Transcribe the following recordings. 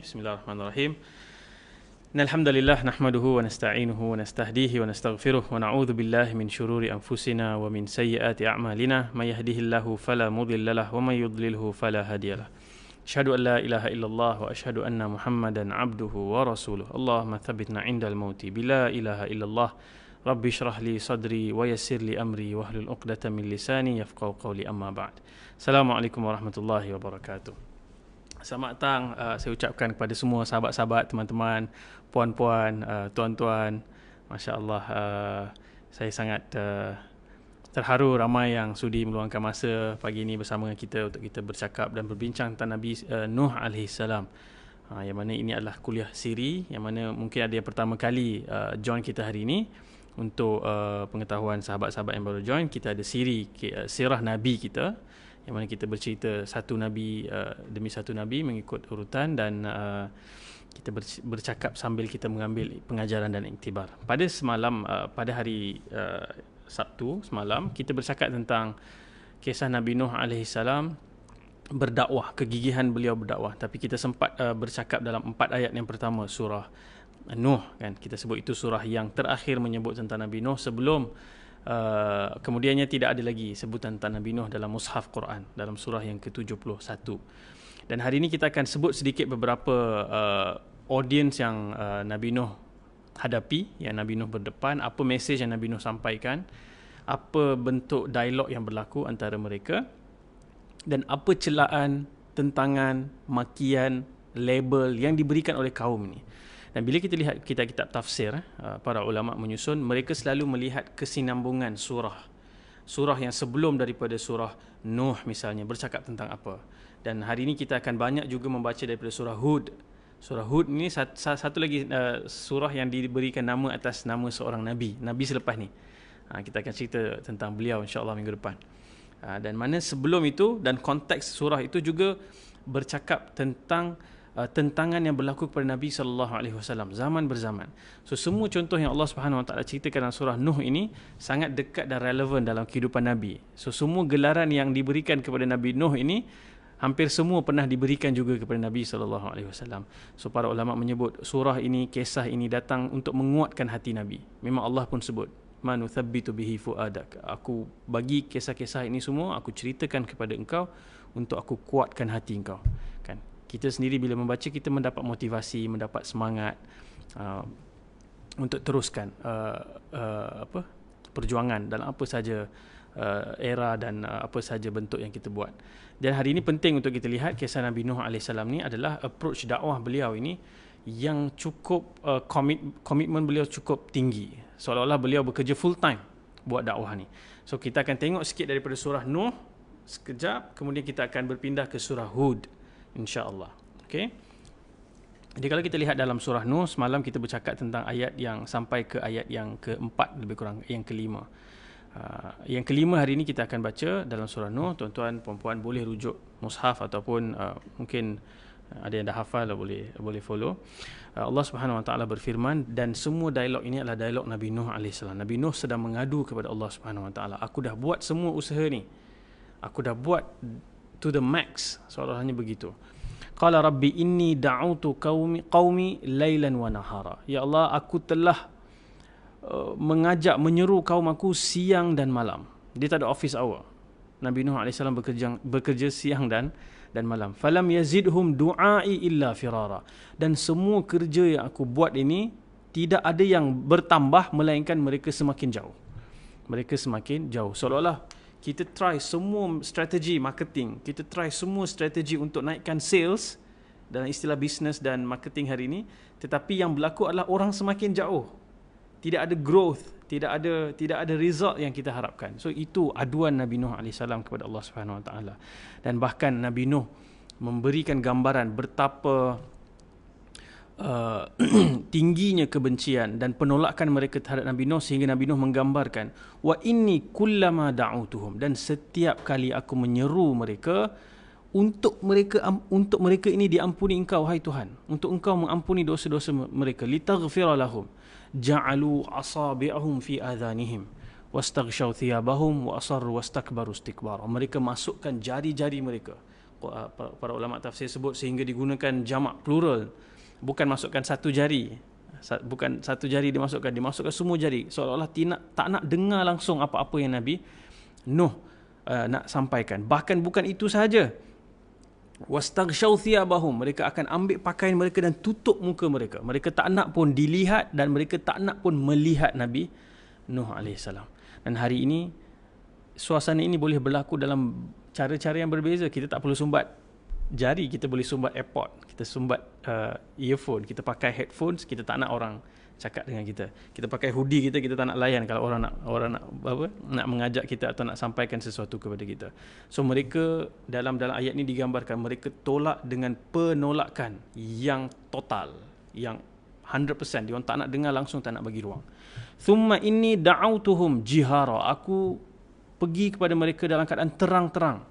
Bismillahirrahmanirrahim. Alhamdulillah nahmaduhu wa nasta'inuhu wa nastahdihi wa nastaghfiruh wa na'udzu billahi min syururi anfusina wa min sayyiati a'malina may yahdihillahu fala mudilla lahu wa may yudlilhu fala hadiyalah. Asyhadu an la ilaha illallah wa asyhadu anna Muhammadan 'abduhu wa rasuluh. Allahumma tsabbitna 'indal mauti bila ilaha illallah. Rabbi shrah li sadri wa yassir li amri wahlul 'uqdatam min lisani yafqahu qawli amma ba'd. Assalamualaikum warahmatullahi wabarakatuh. Selamat datang saya ucapkan kepada semua sahabat-sahabat, teman-teman, puan-puan, tuan-tuan. Masya-Allah, saya sangat terharu ramai yang sudi meluangkan masa pagi ini bersama kita untuk kita bercakap dan berbincang tentang Nabi Nuh alaihi salam. Yang mana ini adalah kuliah siri yang mana mungkin ada yang pertama kali join kita hari ini. Untuk pengetahuan sahabat-sahabat yang baru join, kita ada siri sirah Nabi kita, yang mana kita bercerita satu Nabi demi satu Nabi mengikut urutan dan kita bercakap sambil kita mengambil pengajaran dan iktibar. Pada semalam, pada hari Sabtu semalam, kita bercakap tentang kisah Nabi Nuh AS berdakwah, kegigihan beliau berdakwah. Tapi kita sempat bercakap dalam 4 ayat yang pertama surah Nuh, kan? Kita sebut itu surah yang terakhir menyebut tentang Nabi Nuh sebelum kemudiannya tidak ada lagi sebutan tentang Nabi Nuh dalam mushaf Quran, dalam surah yang ke-71. Dan hari ini kita akan sebut sedikit beberapa audience yang Nabi Nuh hadapi, yang Nabi Nuh berdepan, apa mesej yang Nabi Nuh sampaikan, apa bentuk dialog yang berlaku antara mereka, dan apa celaan, tentangan, makian, label yang diberikan oleh kaum ini. Dan bila kita lihat kitab tafsir, para ulama menyusun, mereka selalu melihat kesinambungan surah yang sebelum daripada surah Nuh misalnya bercakap tentang apa. Dan hari ini kita akan banyak juga membaca daripada surah Hud. Surah Hud ini satu lagi surah yang diberikan nama atas nama seorang Nabi selepas ni. Kita akan cerita tentang beliau insya-Allah minggu depan. Dan mana sebelum itu dan konteks surah itu juga bercakap tentang tentangan yang berlaku kepada Nabi SAW zaman berzaman. So semua contoh yang Allah Subhanahu Wa Taala ceritakan dalam surah Nuh ini sangat dekat dan relevan dalam kehidupan Nabi. So semua gelaran yang diberikan kepada Nabi Nuh ini hampir semua pernah diberikan juga kepada Nabi SAW. So para ulama menyebut surah ini, kisah ini datang untuk menguatkan hati Nabi. Memang Allah pun sebut, "Ma nuthabbitu bihi fuadak." Aku bagi kisah-kisah ini semua, aku ceritakan kepada engkau untuk aku kuatkan hati engkau. Kan? Kita sendiri bila membaca, kita mendapat motivasi, mendapat semangat untuk teruskan perjuangan dalam apa saja era dan apa saja bentuk yang kita buat. Dan hari ini penting untuk kita lihat kisah Nabi Nuh AS ni adalah approach dakwah beliau ini yang cukup komitmen beliau cukup tinggi. Seolah-olah beliau bekerja full time buat dakwah ni. So kita akan tengok sikit daripada surah Nuh sekejap, kemudian kita akan berpindah ke surah Hud insya-Allah. Okey. Jadi kalau kita lihat dalam surah Nuh, semalam kita bercakap tentang ayat yang sampai ke ayat yang keempat, lebih kurang yang kelima. Yang kelima hari ini kita akan baca dalam surah Nuh. Tuan-tuan, puan-puan boleh rujuk mushaf ataupun mungkin ada yang dah hafal boleh follow. Allah Subhanahu Wa Taala berfirman, dan semua dialog ini adalah dialog Nabi Nuh AS. Nabi Nuh sedang mengadu kepada Allah Subhanahu Wa Taala. Aku dah buat semua usaha ni. Aku dah buat to the max, seolah-olahnya begitu. Qala rabbi inni da'utu qaumi lailan wa nahara. Ya Allah, aku telah menyeru kaum aku siang dan malam. Dia tak ada office hour. Nabi Nuh AS bekerja siang dan malam. Falam yazidhum du'ai illa firara. Dan semua kerja yang aku buat ini tidak ada yang bertambah melainkan mereka semakin jauh. Mereka semakin jauh. Seolah-olah kita try semua strategi marketing, kita try semua strategi untuk naikkan sales dalam istilah bisnes dan marketing hari ini, tetapi yang berlaku adalah orang semakin jauh. Tidak ada growth, tidak ada result yang kita harapkan. So itu aduan Nabi Nuh AS kepada Allah Subhanahu Wa Taala. Dan bahkan Nabi Nuh memberikan gambaran betapa tingginya kebencian dan penolakan mereka terhadap Nabi Nuh, sehingga Nabi Nuh menggambarkan, wa inni kullama da'utuhum, dan setiap kali aku menyeru mereka untuk mereka ini diampuni engkau, hai Tuhan, untuk engkau mengampuni dosa-dosa mereka, litaghfira lahum ja'alu asabi'ahum fi adhanihim wastaghshaw thiyabahum wa asarru wastakbaru istikbara. Mereka masukkan jari-jari mereka para ulama tafsir sebut sehingga digunakan jamak plural, bukan masukkan satu jari, bukan satu jari dimasukkan semua jari, seolah-olah tak nak dengar langsung apa-apa yang Nabi Nuh nak sampaikan. Bahkan bukan itu sahaja, wastaghshaw thiyabahum, mereka akan ambil pakaian mereka dan tutup muka mereka. Mereka tak nak pun dilihat dan mereka tak nak pun melihat Nabi Nuh AS. Dan hari ini suasana ini boleh berlaku dalam cara-cara yang berbeza. Kita tak perlu sumbat jari, kita boleh sumbat AirPod, kita sumbat earphone, kita pakai headphones, kita tak nak orang cakap dengan kita. Kita pakai hoodie kita tak nak layan kalau orang nak mengajak kita atau nak sampaikan sesuatu kepada kita. So mereka dalam ayat ni digambarkan mereka tolak dengan penolakan yang total, yang 100%. Dia orang tak nak dengar langsung, tak nak bagi ruang. Thumma inni da'autuhum jihara, aku pergi kepada mereka dalam keadaan terang-terang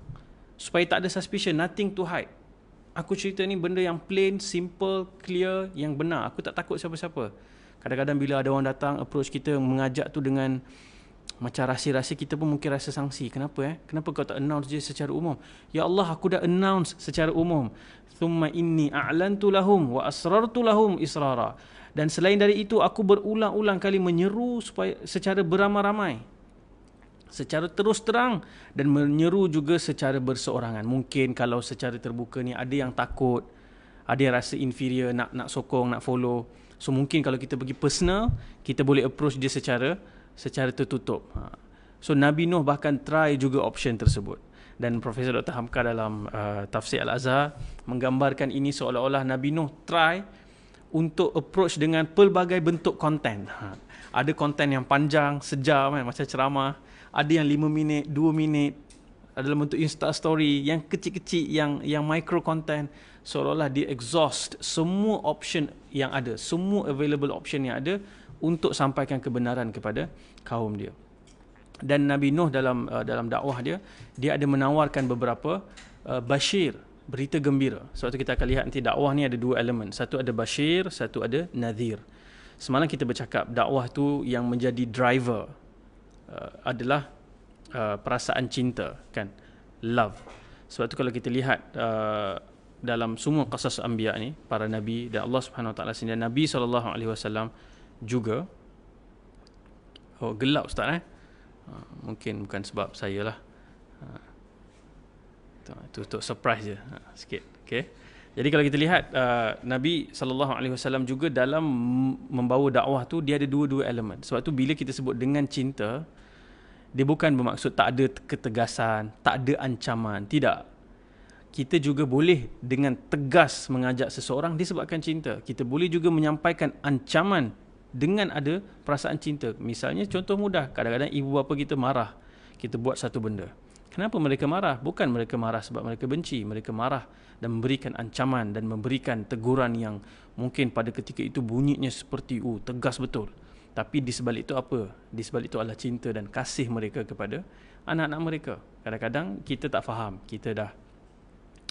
supaya tak ada suspicion, nothing to hide. Aku cerita ni benda yang plain, simple, clear, yang benar. Aku tak takut siapa-siapa. Kadang-kadang bila ada orang datang approach kita, mengajak tu dengan macam rahsia-rahsia, kita pun mungkin rasa sangsi. Kenapa kau tak announce je secara umum? Ya Allah, aku dah announce secara umum. Thumma inni a'lantu lahum wa asrartu lahum israra. Dan selain dari itu, aku berulang-ulang kali menyeru supaya secara beramai-ramai, secara terus terang, dan menyeru juga secara berseorangan. Mungkin kalau secara terbuka ni ada yang takut, ada yang rasa inferior, nak sokong, nak follow. So mungkin kalau kita pergi personal, kita boleh approach dia secara tertutup. So Nabi Nuh bahkan try juga option tersebut. Dan Profesor Dr. Hamka dalam Tafsir Al-Azhar menggambarkan ini seolah-olah Nabi Nuh try untuk approach dengan pelbagai bentuk konten. Ada konten yang panjang, sejam macam ceramah. Ada yang 5 minit, 2 minit, ada dalam bentuk Insta Story, yang kecil-kecil, yang micro content. Seolah-olah dia exhaust semua option yang ada, semua available option yang ada untuk sampaikan kebenaran kepada kaum dia. Dan Nabi Nuh dalam dakwah dia ada menawarkan beberapa bashir, berita gembira. Sebab tu kita akan lihat nanti dakwah ni ada 2 elemen. Satu ada bashir, satu ada nadhir. Semalam kita bercakap dakwah tu yang menjadi driver adalah perasaan cinta, kan, love. Sebab tu kalau kita lihat dalam semua qasas anbiya ni, para nabi dan Allah Subhanahu Wa Taala sendiri, Nabi SAW juga gelap ustaz mungkin bukan sebab saya lah, itu untuk surprise je sikit. Okay. Jadi kalau kita lihat Nabi SAW juga dalam membawa dakwah tu dia ada dua elemen. Sebab tu bila kita sebut dengan cinta, dia bukan bermaksud tak ada ketegasan, tak ada ancaman. Tidak. Kita juga boleh dengan tegas mengajak seseorang disebabkan cinta. Kita boleh juga menyampaikan ancaman dengan ada perasaan cinta. Misalnya contoh mudah, kadang-kadang ibu bapa kita marah, kita buat satu benda. Kenapa mereka marah? Bukan mereka marah sebab mereka benci. Mereka marah dan memberikan ancaman dan memberikan teguran yang mungkin pada ketika itu bunyinya seperti tegas betul. Tapi di sebalik itu apa? Di sebalik itu adalah cinta dan kasih mereka kepada anak-anak mereka. Kadang-kadang kita tak faham. Kita dah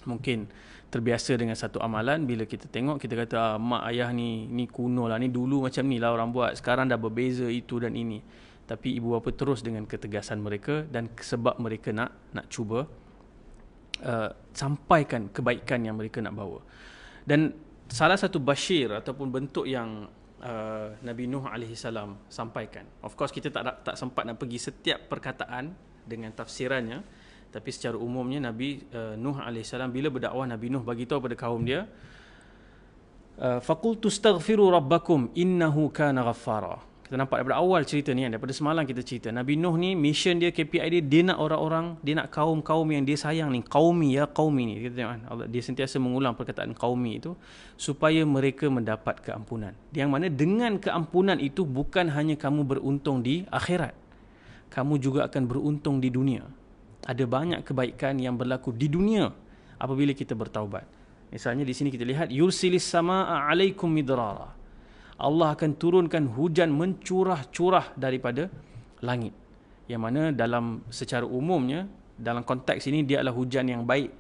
mungkin terbiasa dengan satu amalan. Bila kita tengok, kita kata mak ayah ni kuno lah, ni dulu macam ni lah orang buat, sekarang dah berbeza itu dan ini. Tapi ibu bapa terus dengan ketegasan mereka, dan sebab mereka nak cuba sampaikan kebaikan yang mereka nak bawa. Dan salah satu bashir ataupun bentuk yang Nabi Nuh AS sampaikan, of course kita tak sempat nak pergi setiap perkataan dengan tafsirannya, tapi secara umumnya Nabi Nuh AS bila berdakwah, Nabi Nuh bagi tahu pada kaum dia, faqultu astaghfiru rabbakum innahu kana ghaffara. Kita nampak daripada awal cerita ni, daripada semalam kita cerita, Nabi Nuh ni mission dia, KPI dia nak orang-orang, dia nak kaum-kaum yang dia sayang ni, qaumi ya qaumi ni. Kita tengok kan, dia sentiasa mengulang perkataan qaumi itu supaya mereka mendapat keampunan. Yang mana dengan keampunan itu bukan hanya kamu beruntung di akhirat, kamu juga akan beruntung di dunia. Ada banyak kebaikan yang berlaku di dunia apabila kita bertaubat. Misalnya di sini kita lihat yursilis samaa alaikum midrara. Allah akan turunkan hujan mencurah-curah daripada langit. Yang mana dalam secara umumnya, dalam konteks ini dia adalah hujan yang baik,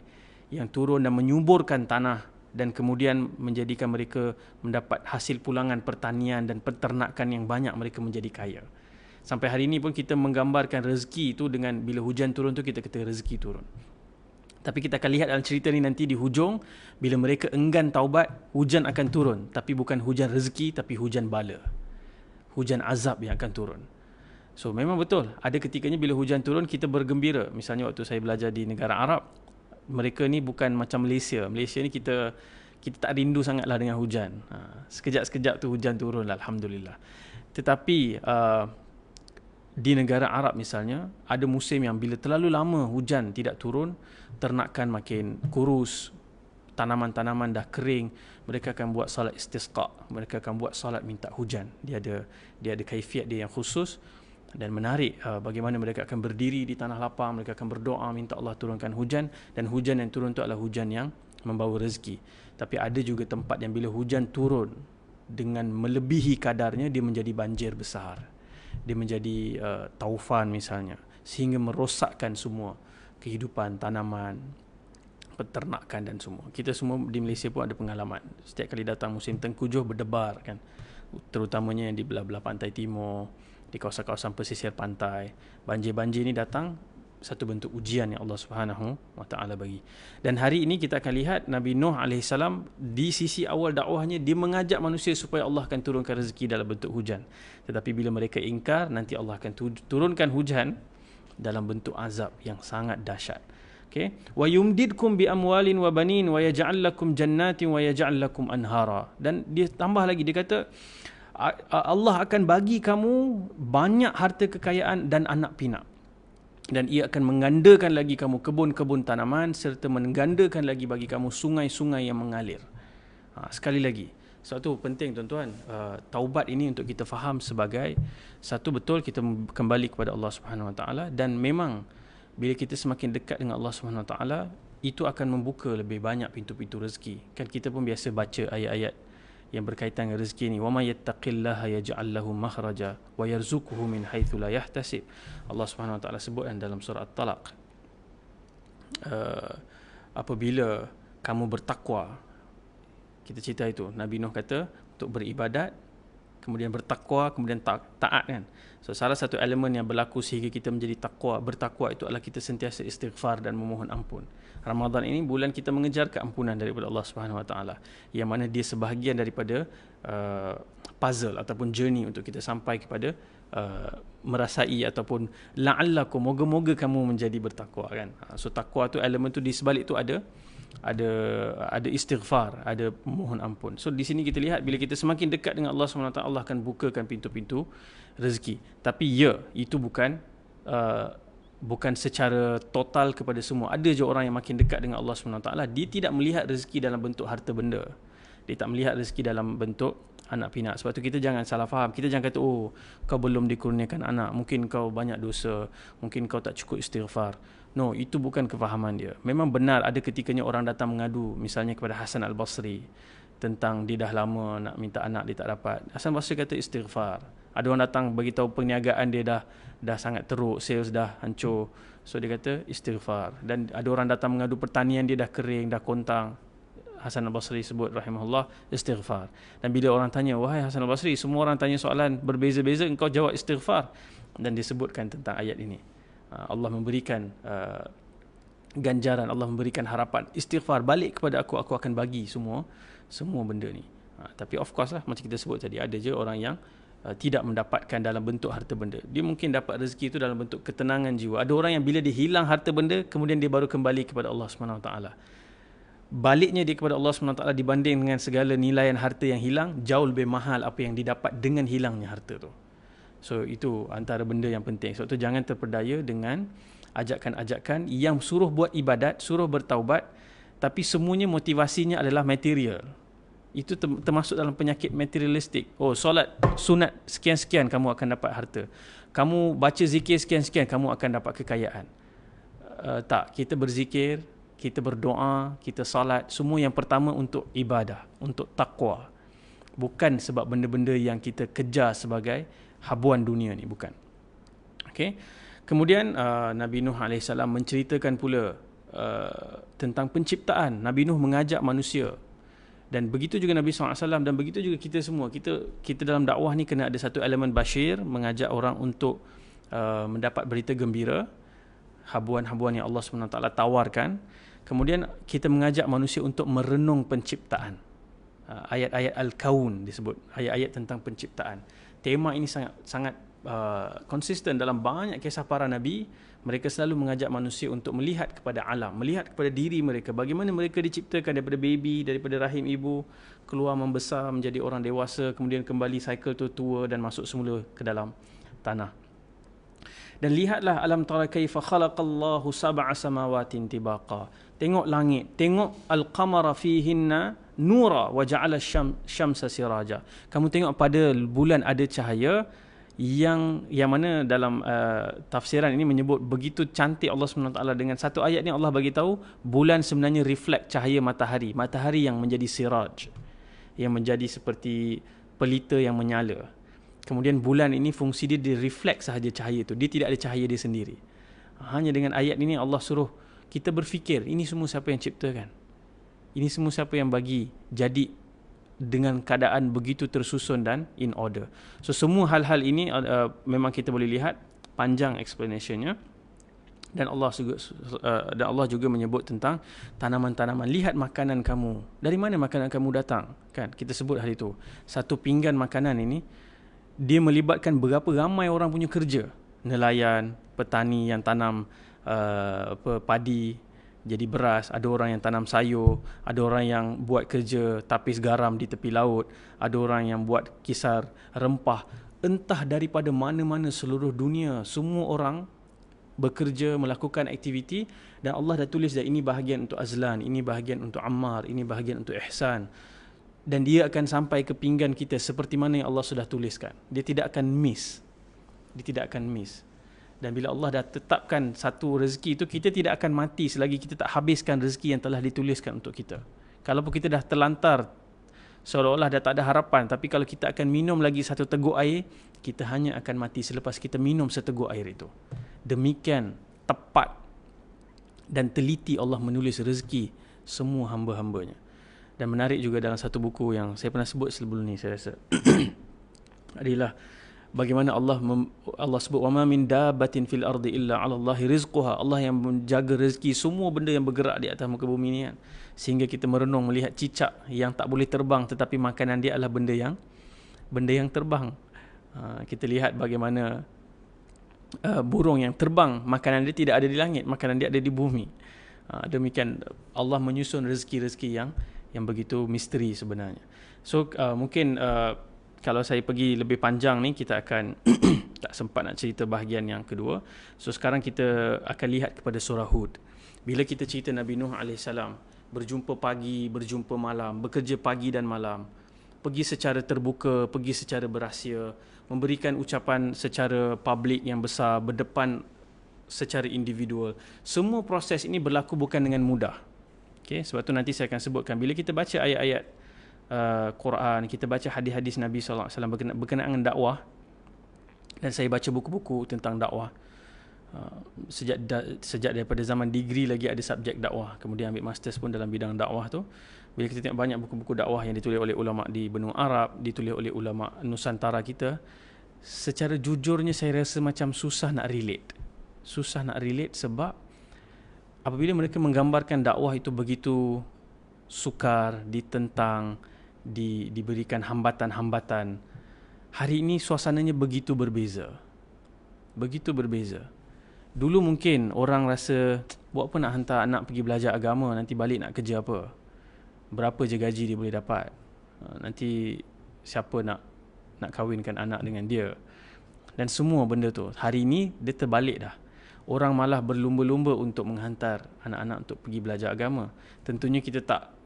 yang turun dan menyuburkan tanah dan kemudian menjadikan mereka mendapat hasil pulangan pertanian dan peternakan yang banyak, mereka menjadi kaya. Sampai hari ini pun kita menggambarkan rezeki itu dengan bila hujan turun tu kita kata rezeki turun. Tapi kita akan lihat dalam cerita ni nanti di hujung, bila mereka enggan taubat, hujan akan turun. Tapi bukan hujan rezeki, tapi hujan bala. Hujan azab yang akan turun. So memang betul, ada ketikanya bila hujan turun kita bergembira. Misalnya waktu saya belajar di negara Arab, mereka ni bukan macam Malaysia. Malaysia ni kita tak rindu sangatlah dengan hujan. Sekejap-sekejap tu hujan turun lah, Alhamdulillah. Tetapi di negara Arab misalnya, ada musim yang bila terlalu lama hujan tidak turun, ternakan makin kurus, tanaman-tanaman dah kering, mereka akan buat salat istisqa, mereka akan buat salat minta hujan. Dia ada kaifiat dia yang khusus dan menarik. Bagaimana mereka akan berdiri di tanah lapang, mereka akan berdoa minta Allah turunkan hujan, dan hujan yang turun itu adalah hujan yang membawa rezeki. Tapi ada juga tempat yang bila hujan turun dengan melebihi kadarnya, dia menjadi banjir besar, dia menjadi taufan misalnya, sehingga merosakkan semua kehidupan tanaman, peternakan dan semua. Kita semua di Malaysia pun ada pengalaman. Setiap kali datang musim tengkujuh berdebar kan. Terutamanya di belah-belah pantai timur, di kawasan-kawasan pesisir pantai. Banjir-banjir ni datang satu bentuk ujian yang Allah Subhanahu wa taala bagi. Dan hari ini kita akan lihat Nabi Nuh AS di sisi awal dakwahnya, dia mengajak manusia supaya Allah akan turunkan rezeki dalam bentuk hujan. Tetapi bila mereka ingkar, nanti Allah akan turunkan hujan dalam bentuk azab yang sangat dahsyat. Okay? Wa yumdidkum bi amwalin wa banin wa yaj'al lakum jannatin wa yaj'al lakum anhara. Dan dia tambah lagi, dia kata Allah akan bagi kamu banyak harta kekayaan dan anak pinak. Dan ia akan menggandakan lagi kamu kebun-kebun tanaman, serta menggandakan lagi bagi kamu sungai-sungai yang mengalir. Sekali lagi, sebab tu penting tuan-tuan, taubat ini untuk kita faham sebagai satu, betul kita kembali kepada Allah Subhanahu Wa Taala, dan memang bila kita semakin dekat dengan Allah Subhanahu Wa Taala, itu akan membuka lebih banyak pintu-pintu rezeki. Kan kita pun biasa baca ayat-ayat yang berkaitan dengan rezeki ni. Wa may yattaqillaha yaj'al lahu makhraja wa yarzuquhu min haitsu la yahtasib. Allah Subhanahu Wa Taala sebut dalam surah At-Talaq, apabila kamu bertakwa, kita cerita itu, Nabi Nuh kata untuk beribadat, kemudian bertakwa, kemudian taat kan. So salah satu elemen yang berlaku sehingga kita menjadi bertakwa itu adalah kita sentiasa istighfar dan memohon ampun. Ramadan ini bulan kita mengejar keampunan daripada Allah Subhanahu Wa Taala, yang mana dia sebahagian daripada puzzle ataupun journey untuk kita sampai kepada merasai ataupun la'allakum, moga-moga kamu menjadi bertakwa kan. So takwa tu, elemen tu di sebalik tu ada istighfar, ada mohon ampun. So di sini kita lihat bila kita semakin dekat dengan Allah SWT, Allah akan bukakan pintu-pintu rezeki. Tapi ya, itu bukan secara total kepada semua. Ada je orang yang makin dekat dengan Allah SWT, dia tidak melihat rezeki dalam bentuk harta benda, dia tak melihat rezeki dalam bentuk anak pinak. Sebab tu kita jangan salah faham. Kita jangan kata, oh kau belum dikurniakan anak, mungkin kau banyak dosa, mungkin kau tak cukup istighfar. No, itu bukan kefahaman dia. Memang benar ada ketikanya orang datang mengadu, misalnya kepada Hasan Al-Basri, tentang dia dah lama nak minta anak, dia tak dapat. Hasan Al-Basri kata istighfar. Ada orang datang beritahu perniagaan dia dah sangat teruk, sales dah hancur. So dia kata istighfar. Dan ada orang datang mengadu pertanian dia dah kering, dah kontang. Hasan Al-Basri sebut rahimahullah istighfar. Dan bila orang tanya, wahai Hasan Al-Basri, semua orang tanya soalan berbeza-beza, engkau jawab istighfar. Dan disebutkan tentang ayat ini. Allah memberikan ganjaran, Allah memberikan harapan. Istighfar, balik kepada aku akan bagi semua benda ni. Tapi of course lah, macam kita sebut tadi, ada je orang yang tidak mendapatkan dalam bentuk harta benda. Dia mungkin dapat rezeki itu dalam bentuk ketenangan jiwa. Ada orang yang bila dia hilang harta benda, kemudian dia baru kembali kepada Allah SWT. Baliknya dia kepada Allah SWT dibanding dengan segala nilaian harta yang hilang, jauh lebih mahal apa yang didapat dengan hilangnya harta tu. So itu antara benda yang penting. Sebab tu jangan terpedaya dengan ajakan-ajakan yang suruh buat ibadat, suruh bertaubat, tapi semuanya motivasinya adalah material. Itu termasuk dalam penyakit materialistik. Oh, solat sunat sekian-sekian kamu akan dapat harta. Kamu baca zikir sekian-sekian kamu akan dapat kekayaan. Tak, kita berzikir, kita berdoa, kita salat, semua yang pertama untuk ibadah, untuk takwa. Bukan sebab benda-benda yang kita kejar sebagai habuan dunia ni, bukan. Okay. Kemudian Nabi Nuh AS menceritakan pula tentang penciptaan. Nabi Nuh mengajak manusia, dan begitu juga Nabi SAW, dan begitu juga kita semua. Kita dalam dakwah ni kena ada satu elemen basyir, mengajak orang untuk mendapat berita gembira, habuan-habuan yang Allah SWT tawarkan. Kemudian kita mengajak manusia untuk merenung penciptaan. Ayat-ayat Al-Kaun disebut, ayat-ayat tentang penciptaan. Tema ini sangat konsisten dalam banyak kisah para nabi. Mereka selalu mengajak manusia untuk melihat kepada alam, melihat kepada diri mereka, bagaimana mereka diciptakan daripada baby, daripada rahim ibu, keluar membesar menjadi orang dewasa, kemudian kembali cycle tu tua dan masuk semula ke dalam tanah. Dan lihatlah, alam tara kaifa khalaqallahu sab'a samawatin tibaqa. Tengok langit, tengok al-qamara fihinna nura wa ja'ala syamsa siraja. Kamu tengok pada bulan ada cahaya yang mana dalam tafsiran ini menyebut begitu cantik Allah SWT dengan satu ayat ni. Allah bagi tahu bulan sebenarnya reflect cahaya matahari. Matahari yang menjadi siraj, yang menjadi seperti pelita yang menyala. Kemudian bulan ini fungsi dia reflect sahaja cahaya itu. Dia tidak ada cahaya dia sendiri. Hanya dengan ayat ini Allah suruh kita berfikir, ini semua siapa yang ciptakan? Ini semua siapa yang bagi jadi dengan keadaan begitu tersusun dan in order. So semua hal-hal ini memang kita boleh lihat panjang explanationnya. Dan Allah juga menyebut tentang tanaman-tanaman. Lihat makanan kamu. Dari mana makanan kamu datang? Kan kita sebut hal itu. Satu pinggan makanan ini dia melibatkan berapa ramai orang punya kerja. Nelayan, petani yang tanam padi jadi beras, ada orang yang tanam sayur, ada orang yang buat kerja tapis garam di tepi laut, ada orang yang buat kisar rempah. Entah daripada mana-mana seluruh dunia, semua orang bekerja, melakukan aktiviti, dan Allah dah tulis dah ini bahagian untuk Azlan, ini bahagian untuk Ammar, ini bahagian untuk Ihsan. Dan dia akan sampai ke pinggan kita seperti mana yang Allah sudah tuliskan. Dia tidak akan miss. Dia tidak akan miss. Dan bila Allah dah tetapkan satu rezeki itu, kita tidak akan mati selagi kita tak habiskan rezeki yang telah dituliskan untuk kita. Kalaupun kita dah terlantar, seolah-olah dah tak ada harapan, tapi kalau kita akan minum lagi satu teguk air, kita hanya akan mati selepas kita minum seteguk air itu. Demikian tepat dan teliti Allah menulis rezeki semua hamba-hambanya. Dan menarik juga dalam satu buku yang saya pernah sebut sebelum ni, saya rasa adalah bagaimana Allah sebut wa ma min dabbatin fil ardi illa 'ala Allahi rizquha. Allah yang menjaga rezeki semua benda yang bergerak di atas muka bumi ni kan. Sehingga kita merenung melihat cicak yang tak boleh terbang tetapi makanan dia adalah benda yang terbang. Kita lihat bagaimana burung yang terbang, makanan dia tidak ada di langit, makanan dia ada di bumi. Demikian Allah menyusun rezeki-rezeki yang begitu misteri sebenarnya. So mungkin kalau saya pergi lebih panjang ni, kita akan tak sempat nak cerita bahagian yang kedua. So sekarang kita akan lihat kepada surah Hud. Bila kita cerita Nabi Nuh AS, berjumpa pagi, berjumpa malam, bekerja pagi dan malam, pergi secara terbuka, pergi secara berahsia, memberikan ucapan secara publik yang besar, berdepan secara individual. Semua proses ini berlaku bukan dengan mudah. Okay? Sebab tu nanti saya akan sebutkan, bila kita baca ayat-ayat Quran, kita baca hadis-hadis Nabi SAW berkenaan dengan dakwah, dan saya baca buku-buku tentang dakwah sejak daripada zaman degree lagi ada subjek dakwah, kemudian ambil masters pun dalam bidang dakwah tu. Bila kita tengok banyak buku-buku dakwah yang ditulis oleh ulama di benua Arab, ditulis oleh ulama Nusantara kita, secara jujurnya saya rasa macam susah nak relate sebab apabila mereka menggambarkan dakwah itu begitu sukar, ditentang, diberikan hambatan-hambatan. Hari ini suasananya begitu berbeza. Dulu mungkin orang rasa, buat apa nak hantar anak pergi belajar agama, nanti balik nak kerja apa? Berapa je gaji dia boleh dapat? Nanti siapa nak kahwinkan anak dengan dia? Dan semua benda tu. Hari ini dia terbalik dah. Orang malah berlumba-lumba untuk menghantar anak-anak untuk pergi belajar agama. Tentunya kita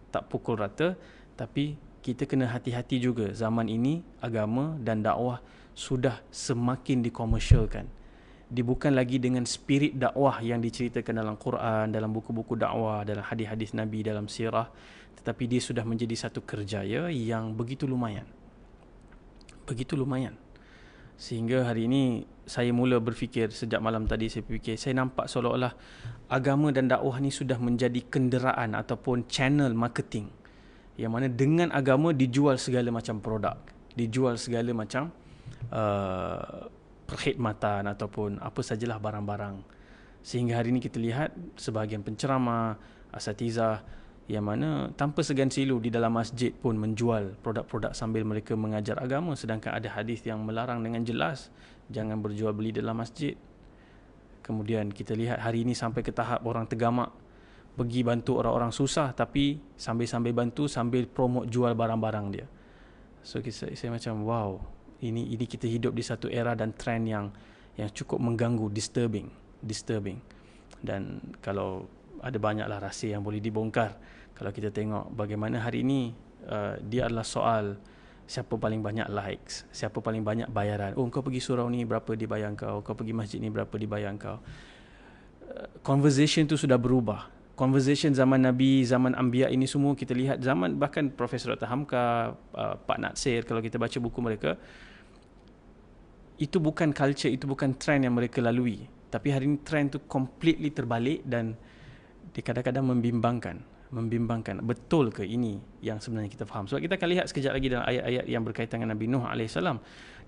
tak pukul rata, tapi kita kena hati-hati juga. Zaman ini agama dan dakwah sudah semakin dikomersialkan. Dia bukan lagi dengan spirit dakwah yang diceritakan dalam Quran, dalam buku-buku dakwah, dalam hadis-hadis Nabi, dalam sirah, tetapi dia sudah menjadi satu kerjaya yang begitu lumayan. Sehingga hari ini saya mula berfikir, sejak malam tadi saya fikir, saya nampak seolah-olah agama dan dakwah ni sudah menjadi kenderaan ataupun channel marketing, yang mana dengan agama dijual segala macam produk, dijual segala macam perkhidmatan ataupun apa sajalah barang-barang. Sehingga hari ini kita lihat sebahagian penceramah, asatizah yang mana tanpa segan silu di dalam masjid pun menjual produk-produk sambil mereka mengajar agama, sedangkan ada hadis yang melarang dengan jelas jangan berjual beli dalam masjid. Kemudian kita lihat hari ini sampai ke tahap orang tergamak pergi bantu orang-orang susah, tapi sambil-sambil bantu sambil promote jual barang-barang dia. So saya macam wow, ini kita hidup di satu era dan trend yang cukup mengganggu, disturbing. Dan kalau ada banyaklah rahsia yang boleh dibongkar kalau kita tengok bagaimana hari ini dia adalah soal siapa paling banyak likes, siapa paling banyak bayaran. Oh, kau pergi surau ni berapa dibayar kau, kau pergi masjid ni berapa dibayar kau. Conversation tu sudah berubah. Conversation zaman Nabi, zaman Anbiya ini semua kita lihat, zaman bahkan Profesor Dr. Hamka, Pak Natsir, kalau kita baca buku mereka, itu bukan culture, itu bukan trend yang mereka lalui. Tapi hari ini trend tu completely terbalik dan dia kadang-kadang membimbangkan. Betul ke ini yang sebenarnya kita faham? Sebab kita akan lihat sekejap lagi dalam ayat-ayat yang berkaitan dengan Nabi Nuh AS.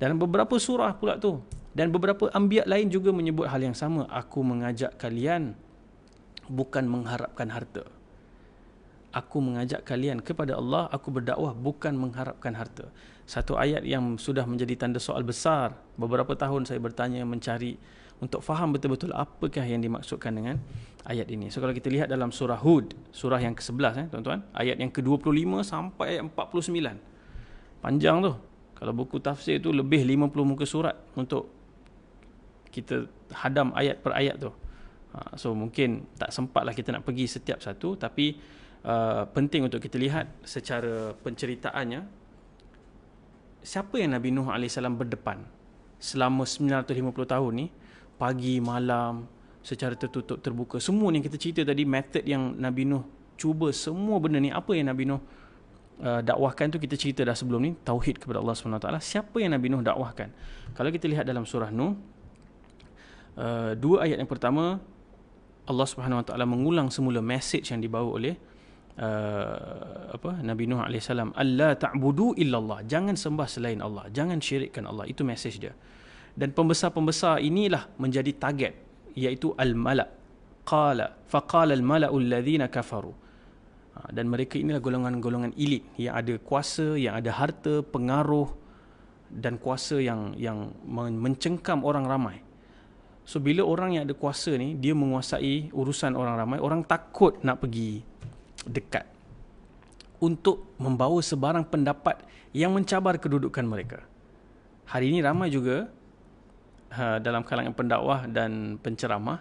Dalam beberapa surah pula tu. Dan beberapa anbiya lain juga menyebut hal yang sama. Aku mengajak kalian bukan mengharapkan harta. Aku mengajak kalian kepada Allah. Aku berdakwah bukan mengharapkan harta. Satu ayat yang sudah menjadi tanda soal besar. Beberapa tahun saya bertanya, mencari untuk faham betul-betul apakah yang dimaksudkan dengan ayat ini. So kalau kita lihat dalam surah Hud, surah yang ke-11 tuan-tuan, ayat yang ke-25 sampai ayat 49. Panjang tu. Kalau buku tafsir tu lebih 50 muka surat untuk kita hadam ayat per ayat tu. So mungkin tak sempatlah kita nak pergi setiap satu, tapi penting untuk kita lihat secara penceritaannya siapa yang Nabi Nuh AS berdepan selama 950 tahun ni, pagi, malam, secara tertutup, terbuka. Semua ni yang kita cerita tadi, method yang Nabi Nuh cuba, semua benda ni, apa yang Nabi Nuh dakwahkan tu kita cerita dah sebelum ni, tauhid kepada Allah SWT. Siapa yang Nabi Nuh dakwahkan? Kalau kita lihat dalam surah Nuh, dua ayat yang pertama, Allah SWT mengulang semula message yang dibawa oleh Nabi Nuh AS. Alla ta'budu illallah, jangan sembah selain Allah, jangan syirikkan Allah. Itu message dia. Dan pembesar-pembesar inilah menjadi target, iaitu al-mala'. Faqala al-mala'u alladhina kafaru. Dan mereka inilah golongan-golongan elit yang ada kuasa, yang ada harta, pengaruh dan kuasa yang mencengkam orang ramai. So bila orang yang ada kuasa ni, dia menguasai urusan orang ramai, orang takut nak pergi dekat untuk membawa sebarang pendapat yang mencabar kedudukan mereka. Hari ini ramai juga dalam kalangan pendakwah dan penceramah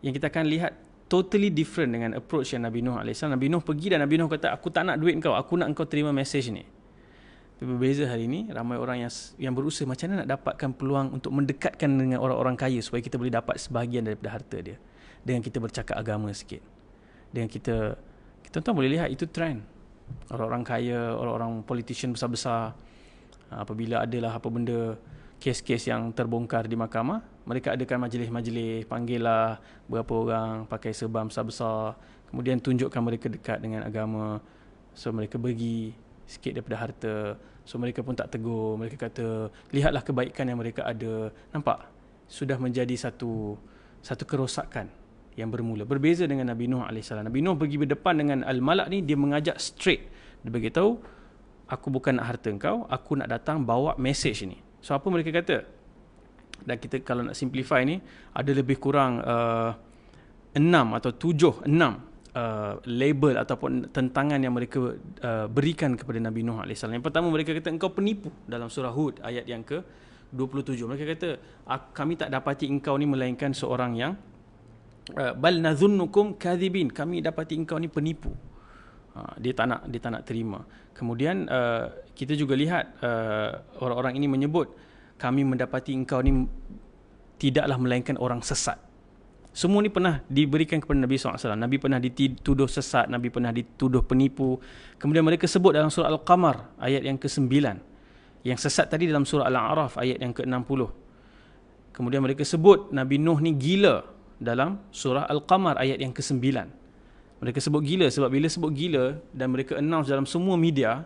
yang kita akan lihat totally different dengan approach yang Nabi Nuh AS. Nabi Nuh pergi dan Nabi Nuh kata, aku tak nak duit kau, aku nak kau terima message ni. Berbeza hari ini, ramai orang yang berusaha macam mana nak dapatkan peluang untuk mendekatkan dengan orang-orang kaya supaya kita boleh dapat sebahagian daripada harta dia, dengan kita bercakap agama sikit, dengan kita boleh lihat itu trend. Orang-orang kaya, orang-orang politician besar-besar, apabila adalah apa benda, kes-kes yang terbongkar di mahkamah, mereka adakan majlis-majlis, panggillah berapa orang pakai serban besar-besar, kemudian tunjukkan mereka dekat dengan agama. So mereka bagi sikit daripada harta. So mereka pun tak tegur, mereka kata lihatlah kebaikan yang mereka ada. Nampak? Sudah menjadi satu kerosakan yang bermula. Berbeza dengan Nabi Nuh AS. Nabi Nuh pergi berdepan dengan Al-Malak ni, dia mengajak straight. Dia beritahu, aku bukan nak harta engkau, aku nak datang bawa message ni. So apa mereka kata? Dan kita kalau nak simplify ni, ada lebih kurang 6 atau 7 label ataupun tentangan yang mereka berikan kepada Nabi Nuh AS. Yang pertama, mereka kata engkau penipu, dalam surah Hud ayat yang ke-27. Mereka kata kami tak dapati engkau ni melainkan seorang yang bal nadhunnukum kadhibin, kami dapati engkau ni penipu. Dia tak nak terima. Kemudian kita juga lihat orang-orang ini menyebut, kami mendapati engkau ni tidaklah melainkan orang sesat. Semua ni pernah diberikan kepada Nabi SAW. Nabi pernah dituduh sesat, Nabi pernah dituduh penipu. Kemudian mereka sebut dalam surah Al-Qamar ayat yang ke-9. Yang sesat tadi dalam surah Al-A'raf ayat yang ke-60. Kemudian mereka sebut Nabi Nuh ni gila dalam surah Al-Qamar ayat yang ke-9. Mereka sebut gila sebab bila sebut gila dan mereka announce dalam semua media,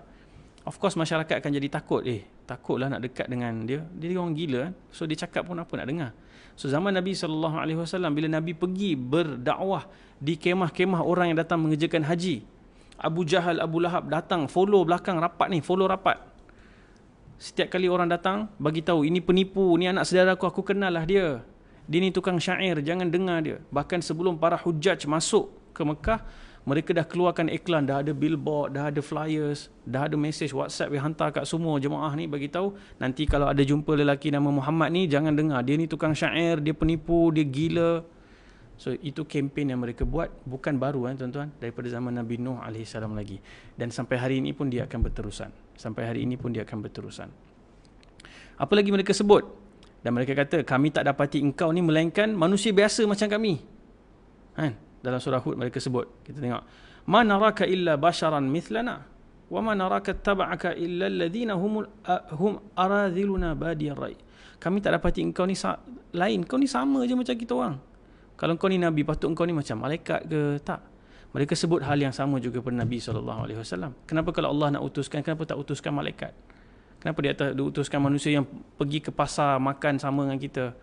Of course masyarakat akan jadi takut. Takutlah nak dekat dengan dia. Dia orang gila kan. So dia cakap pun apa nak dengar. So zaman Nabi SAW, bila Nabi pergi berdakwah di kemah-kemah orang yang datang mengerjakan haji, Abu Jahal, Abu Lahab datang follow belakang rapat ni, follow rapat. Setiap kali orang datang, bagi tahu ini penipu, ni anak saudara aku kenal lah dia. Dia ni tukang syair, jangan dengar dia. Bahkan sebelum para hujjaj masuk ke Mekah, mereka dah keluarkan iklan, dah ada billboard, dah ada flyers, dah ada message WhatsApp yang hantar kat semua jemaah ni, bagi tahu nanti kalau ada jumpa lelaki nama Muhammad ni, jangan dengar, dia ni tukang syair, dia penipu, dia gila. So itu kempen yang mereka buat, bukan baru tuan-tuan, daripada zaman Nabi Nuh AS lagi. Dan sampai hari ini pun dia akan berterusan. Apa lagi mereka sebut? Dan mereka kata, kami tak dapati engkau ni melainkan manusia biasa macam kami. Dalam surah Hud mereka sebut. Kita tengok. Ma naraka illa basharan mithlana wa ma naraka taba'aka illa alladhina hum aradhiluna badiyar rai. Kami tak dapati engkau ni lain. Kau ni sama je macam kita orang. Kalau kau ni Nabi, patut engkau ni macam malaikat ke? Tak. Mereka sebut hal yang sama juga pada Nabi SAW. Kenapa kalau Allah nak utuskan, kenapa tak utuskan malaikat? Kenapa dia tak utuskan manusia yang pergi ke pasar makan sama dengan kita?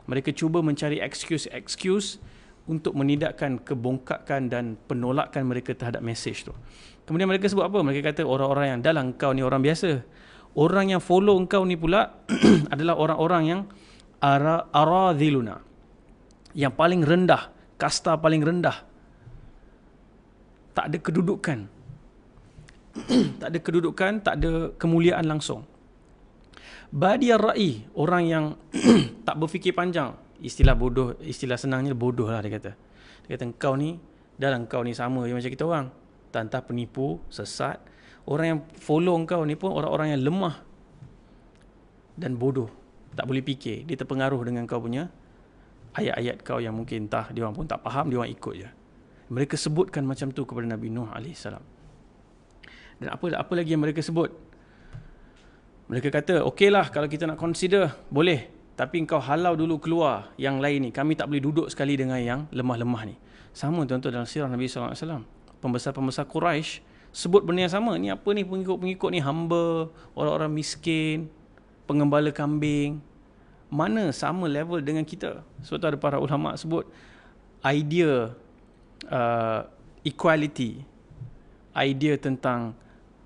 Mereka cuba mencari excuse untuk menidakkan kebongkakan dan penolakan mereka terhadap mesej tu. Kemudian mereka sebut apa? Mereka kata orang-orang yang dalam engkau ni orang biasa. Orang yang follow engkau ni pula adalah orang-orang yang aradhiluna. Yang paling rendah, kasta paling rendah. Tak ada kedudukan. Tak ada kemuliaan langsung. Badiyar ra'i, orang yang tak berfikir panjang. Istilah bodoh, istilah senangnya bodoh lah dia kata. Dia kata engkau ni, dalam engkau ni sama je macam kita orang. Entah penipu, sesat. Orang yang follow engkau ni pun orang-orang yang lemah dan bodoh. Tak boleh fikir. Dia terpengaruh dengan kau punya ayat-ayat kau yang mungkin entah dia orang pun tak faham, dia orang ikut je. Mereka sebutkan macam tu kepada Nabi Nuh AS. Dan apa lagi yang mereka sebut? Mereka kata, okeylah kalau kita nak consider, boleh. Tapi engkau halau dulu keluar yang lain ni. Kami tak boleh duduk sekali dengan yang lemah-lemah ni. Sama tuan-tuan dalam sirah Nabi SAW. Pembesar-pembesar Quraisy sebut benda yang sama. Ni apa ni pengikut-pengikut ni hamba, orang-orang miskin, pengembala kambing. Mana sama level dengan kita? Sebab tu ada para ulama sebut idea equality, idea tentang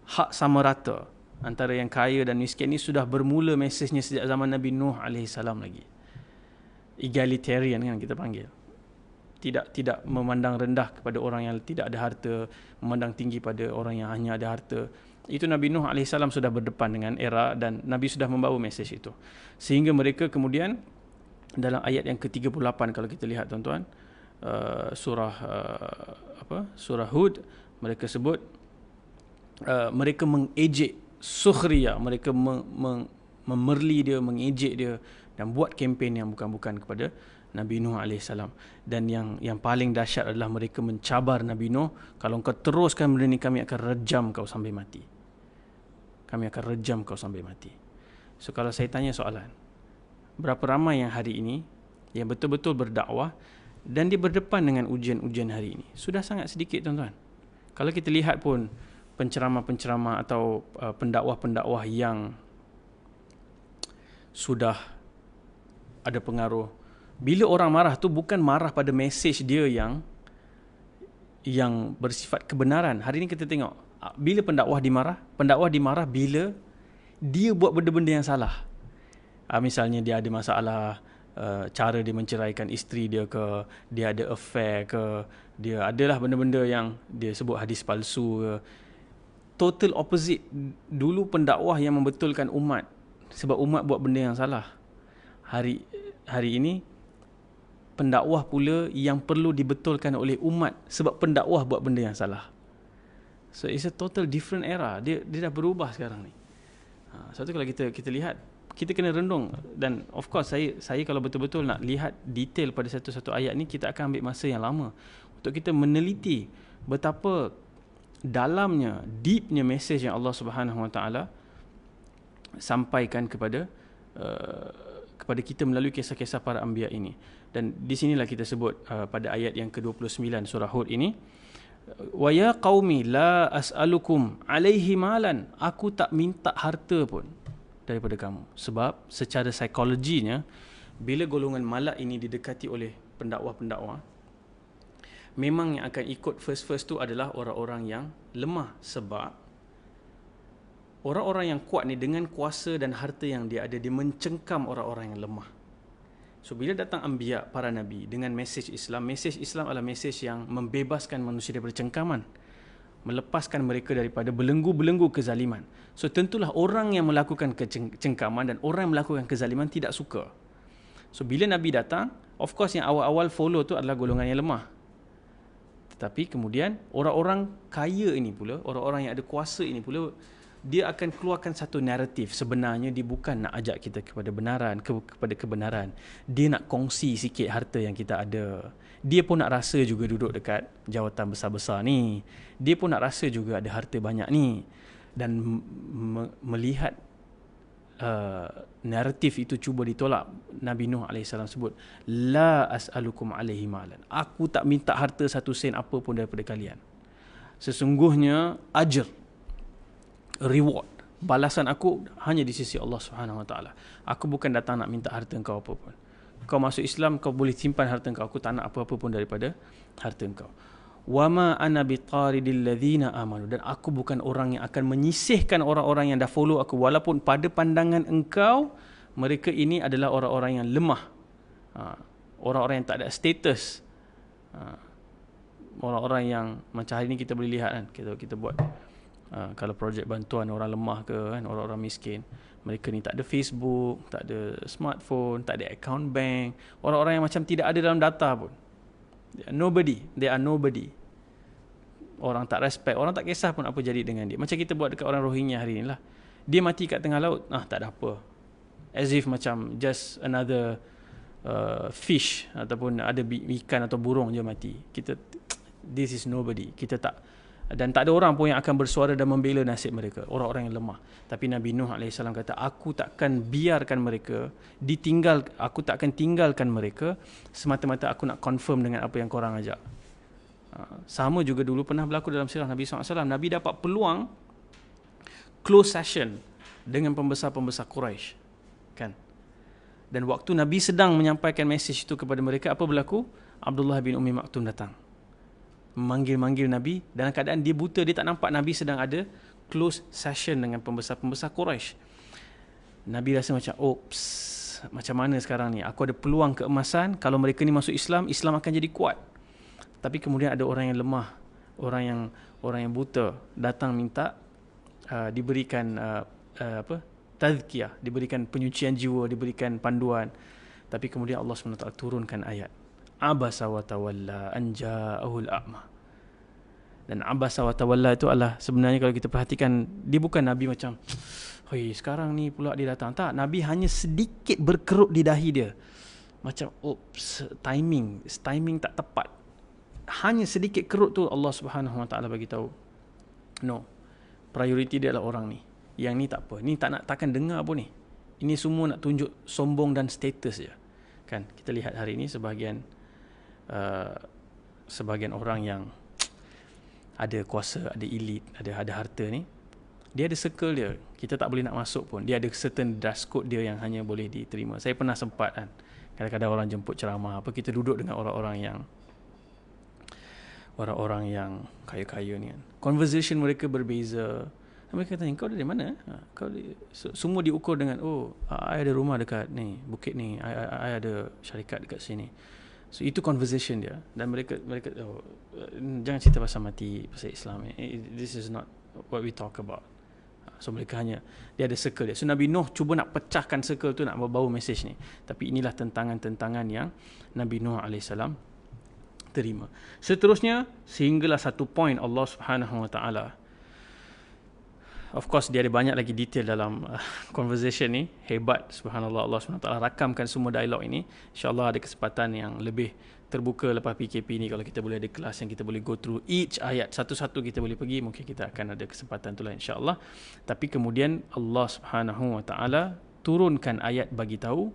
hak sama rata antara yang kaya dan miskin ni sudah bermula mesejnya sejak zaman Nabi Nuh AS lagi. Egalitarian kan kita panggil. Tidak memandang rendah kepada orang yang tidak ada harta, memandang tinggi pada orang yang hanya ada harta. Itu Nabi Nuh AS sudah berdepan dengan era dan Nabi sudah membawa mesej itu. Sehingga mereka kemudian dalam ayat yang ke-38 kalau kita lihat tuan-tuan, surah Hud, mereka sebut mereka mengejek sukhriya, mereka memerli dia, mengejek dia dan buat kempen yang bukan-bukan kepada Nabi Nuh AS. Dan yang paling dahsyat adalah mereka mencabar Nabi Nuh, kalau engkau teruskan benda ni kami akan rejam kau sampai mati. So kalau saya tanya soalan, berapa ramai yang hari ini yang betul-betul berdakwah dan dia berdepan dengan ujian-ujian hari ini? Sudah sangat sedikit tuan-tuan. Kalau kita lihat pun penceramah-penceramah atau pendakwah-pendakwah yang sudah ada pengaruh, bila orang marah tu bukan marah pada mesej dia yang bersifat kebenaran. Hari ini kita tengok, bila pendakwah dimarah bila dia buat benda-benda yang salah. Misalnya dia ada masalah, cara dia menceraikan isteri dia ke, dia ada affair ke, dia adalah benda-benda yang dia sebut hadis palsu ke. Total opposite. Dulu pendakwah yang membetulkan umat sebab umat buat benda yang salah. Hari ini pendakwah pula yang perlu dibetulkan oleh umat sebab pendakwah buat benda yang salah. So it's a total different era. Dia dah berubah sekarang ni. Sebab tu kalau kita lihat, kita kena rendung. Dan of course saya kalau betul-betul nak lihat detail pada satu-satu ayat ni, kita akan ambil masa yang lama untuk kita meneliti betapa dalamnya, deepnya mesej yang Allah Subhanahu Wa Taala sampaikan kepada kita melalui kisah-kisah para anbiya ini. Dan di sinilah kita sebut pada ayat yang ke-29 surah Hud ini, Wa ya qaumi la as'alukum alaihi malan, aku tak minta harta pun daripada kamu. Sebab secara psikologinya, bila golongan malak ini didekati oleh pendakwa-pendakwa, memang yang akan ikut first tu adalah orang-orang yang lemah. Sebab orang-orang yang kuat ni dengan kuasa dan harta yang dia ada, dia mencengkam orang-orang yang lemah. So bila datang anbiya, para nabi dengan mesej Islam adalah mesej yang membebaskan manusia daripada cengkaman, melepaskan mereka daripada belenggu-belenggu kezaliman. So tentulah orang yang melakukan cengkaman dan orang yang melakukan kezaliman tidak suka. So bila nabi datang, of course yang awal-awal follow tu adalah golongan yang lemah. Tetapi kemudian orang-orang kaya ini pula, orang-orang yang ada kuasa ini pula, dia akan keluarkan satu naratif. Sebenarnya dia bukan nak ajak kita kepada kepada kebenaran. Dia nak kongsi sikit harta yang kita ada. Dia pun nak rasa juga duduk dekat jawatan besar-besar ni. Dia pun nak rasa juga ada harta banyak ni. Dan melihat naratif itu cuba ditolak, Nabi Nuh AS sebut, la as'alukum alaihi malan, aku tak minta harta satu sen apa pun daripada kalian. Sesungguhnya ajr, reward, balasan aku hanya di sisi Allah Subhanahu Wa Taala. Aku bukan datang nak minta harta engkau apa pun. Kau masuk Islam, kau boleh simpan harta engkau. Aku tak nak apa-apa pun daripada harta engkau. Wama ana bitaridil ladzina amanu, dan aku bukan orang yang akan menyisihkan orang-orang yang dah follow aku, walaupun pada pandangan engkau mereka ini adalah orang-orang yang lemah, orang-orang yang tak ada status, orang-orang yang macam hari ni kita boleh lihat kan, kita buat kalau projek bantuan orang lemah ke kan, orang-orang miskin, mereka ni tak ada Facebook, tak ada smartphone, tak ada account bank, orang-orang yang macam tidak ada dalam data pun. They are nobody. Orang tak respect, orang tak kisah pun apa jadi dengan dia. Macam kita buat dekat orang Rohingya hari ni lah. Dia mati kat tengah laut, tak ada apa. As if macam just another fish, ataupun ada ikan atau burung je mati. This is nobody. Kita tak, dan tak ada orang pun yang akan bersuara dan membela nasib mereka, orang-orang yang lemah. Tapi Nabi Nuh AS kata, aku takkan biarkan mereka aku takkan tinggalkan mereka semata-mata aku nak confirm dengan apa yang korang ajak. Sama juga dulu pernah berlaku dalam sirah Nabi SAW. Nabi dapat peluang close session dengan pembesar-pembesar Quraisy, kan? Dan waktu Nabi sedang menyampaikan mesej itu kepada mereka, apa berlaku? Abdullah bin Ummi Maktum datang memanggil Nabi dalam keadaan dia buta. Dia tak nampak Nabi sedang ada close session dengan pembesar-pembesar Quraisy. Nabi rasa macam, oops, macam mana sekarang ni? Aku ada peluang keemasan. Kalau mereka ni masuk Islam, Islam akan jadi kuat. Tapi kemudian ada orang yang lemah, orang yang buta datang minta diberikan tazkiyah, diberikan penyucian jiwa, diberikan panduan. Tapi kemudian Allah SWT turunkan ayat, abasa wa tawalla an ja'ahul a'ma. Dan abasa wa tawalla itu adalah, sebenarnya kalau kita perhatikan, dia bukan Nabi macam, hei sekarang ni pula dia datang. Tak, Nabi hanya sedikit berkerut di dahi dia. Macam, oops, timing tak tepat. Hanya sedikit kerut tu Allah Subhanahu Wa Taala bagi tahu, no, priority dia adalah orang ni. Yang ni tak apa. Ni takkan dengar pun ni. Ini semua nak tunjuk sombong dan status je. Kan? Kita lihat hari ni sebahagian orang yang ada kuasa, ada elit, ada harta ni, dia ada circle dia. Kita tak boleh nak masuk pun. Dia ada certain dress code dia yang hanya boleh diterima. Saya pernah sempat kan, kadang-kadang orang jemput ceramah apa, kita duduk dengan orang-orang yang kaya-kaya ni kan. Conversation mereka berbeza. Mereka tanya, kau dari mana? Semua diukur dengan, I ada rumah dekat ni, bukit ni, I ada syarikat dekat sini. So itu conversation dia. Dan mereka jangan cerita pasal mati, pasal Islam. This is not what we talk about. So mereka hanya, dia ada circle dia. So Nabi Nuh cuba nak pecahkan circle tu, nak bawa mesej ni. Tapi inilah tentangan-tentangan yang Nabi Nuh AS terima. Seterusnya, sehinggalah satu point Allah Subhanahu Wa Taala, of course dia ada banyak lagi detail dalam conversation ni. Hebat, subhanallah, Allah SWT rakamkan semua dialog ini. InsyaAllah ada kesempatan yang lebih terbuka lepas PKP ni, kalau kita boleh ada kelas yang kita boleh go through each ayat satu-satu, kita boleh pergi, mungkin kita akan ada kesempatan tu lah insyaAllah. Tapi kemudian Allah SWT turunkan ayat bagi tahu.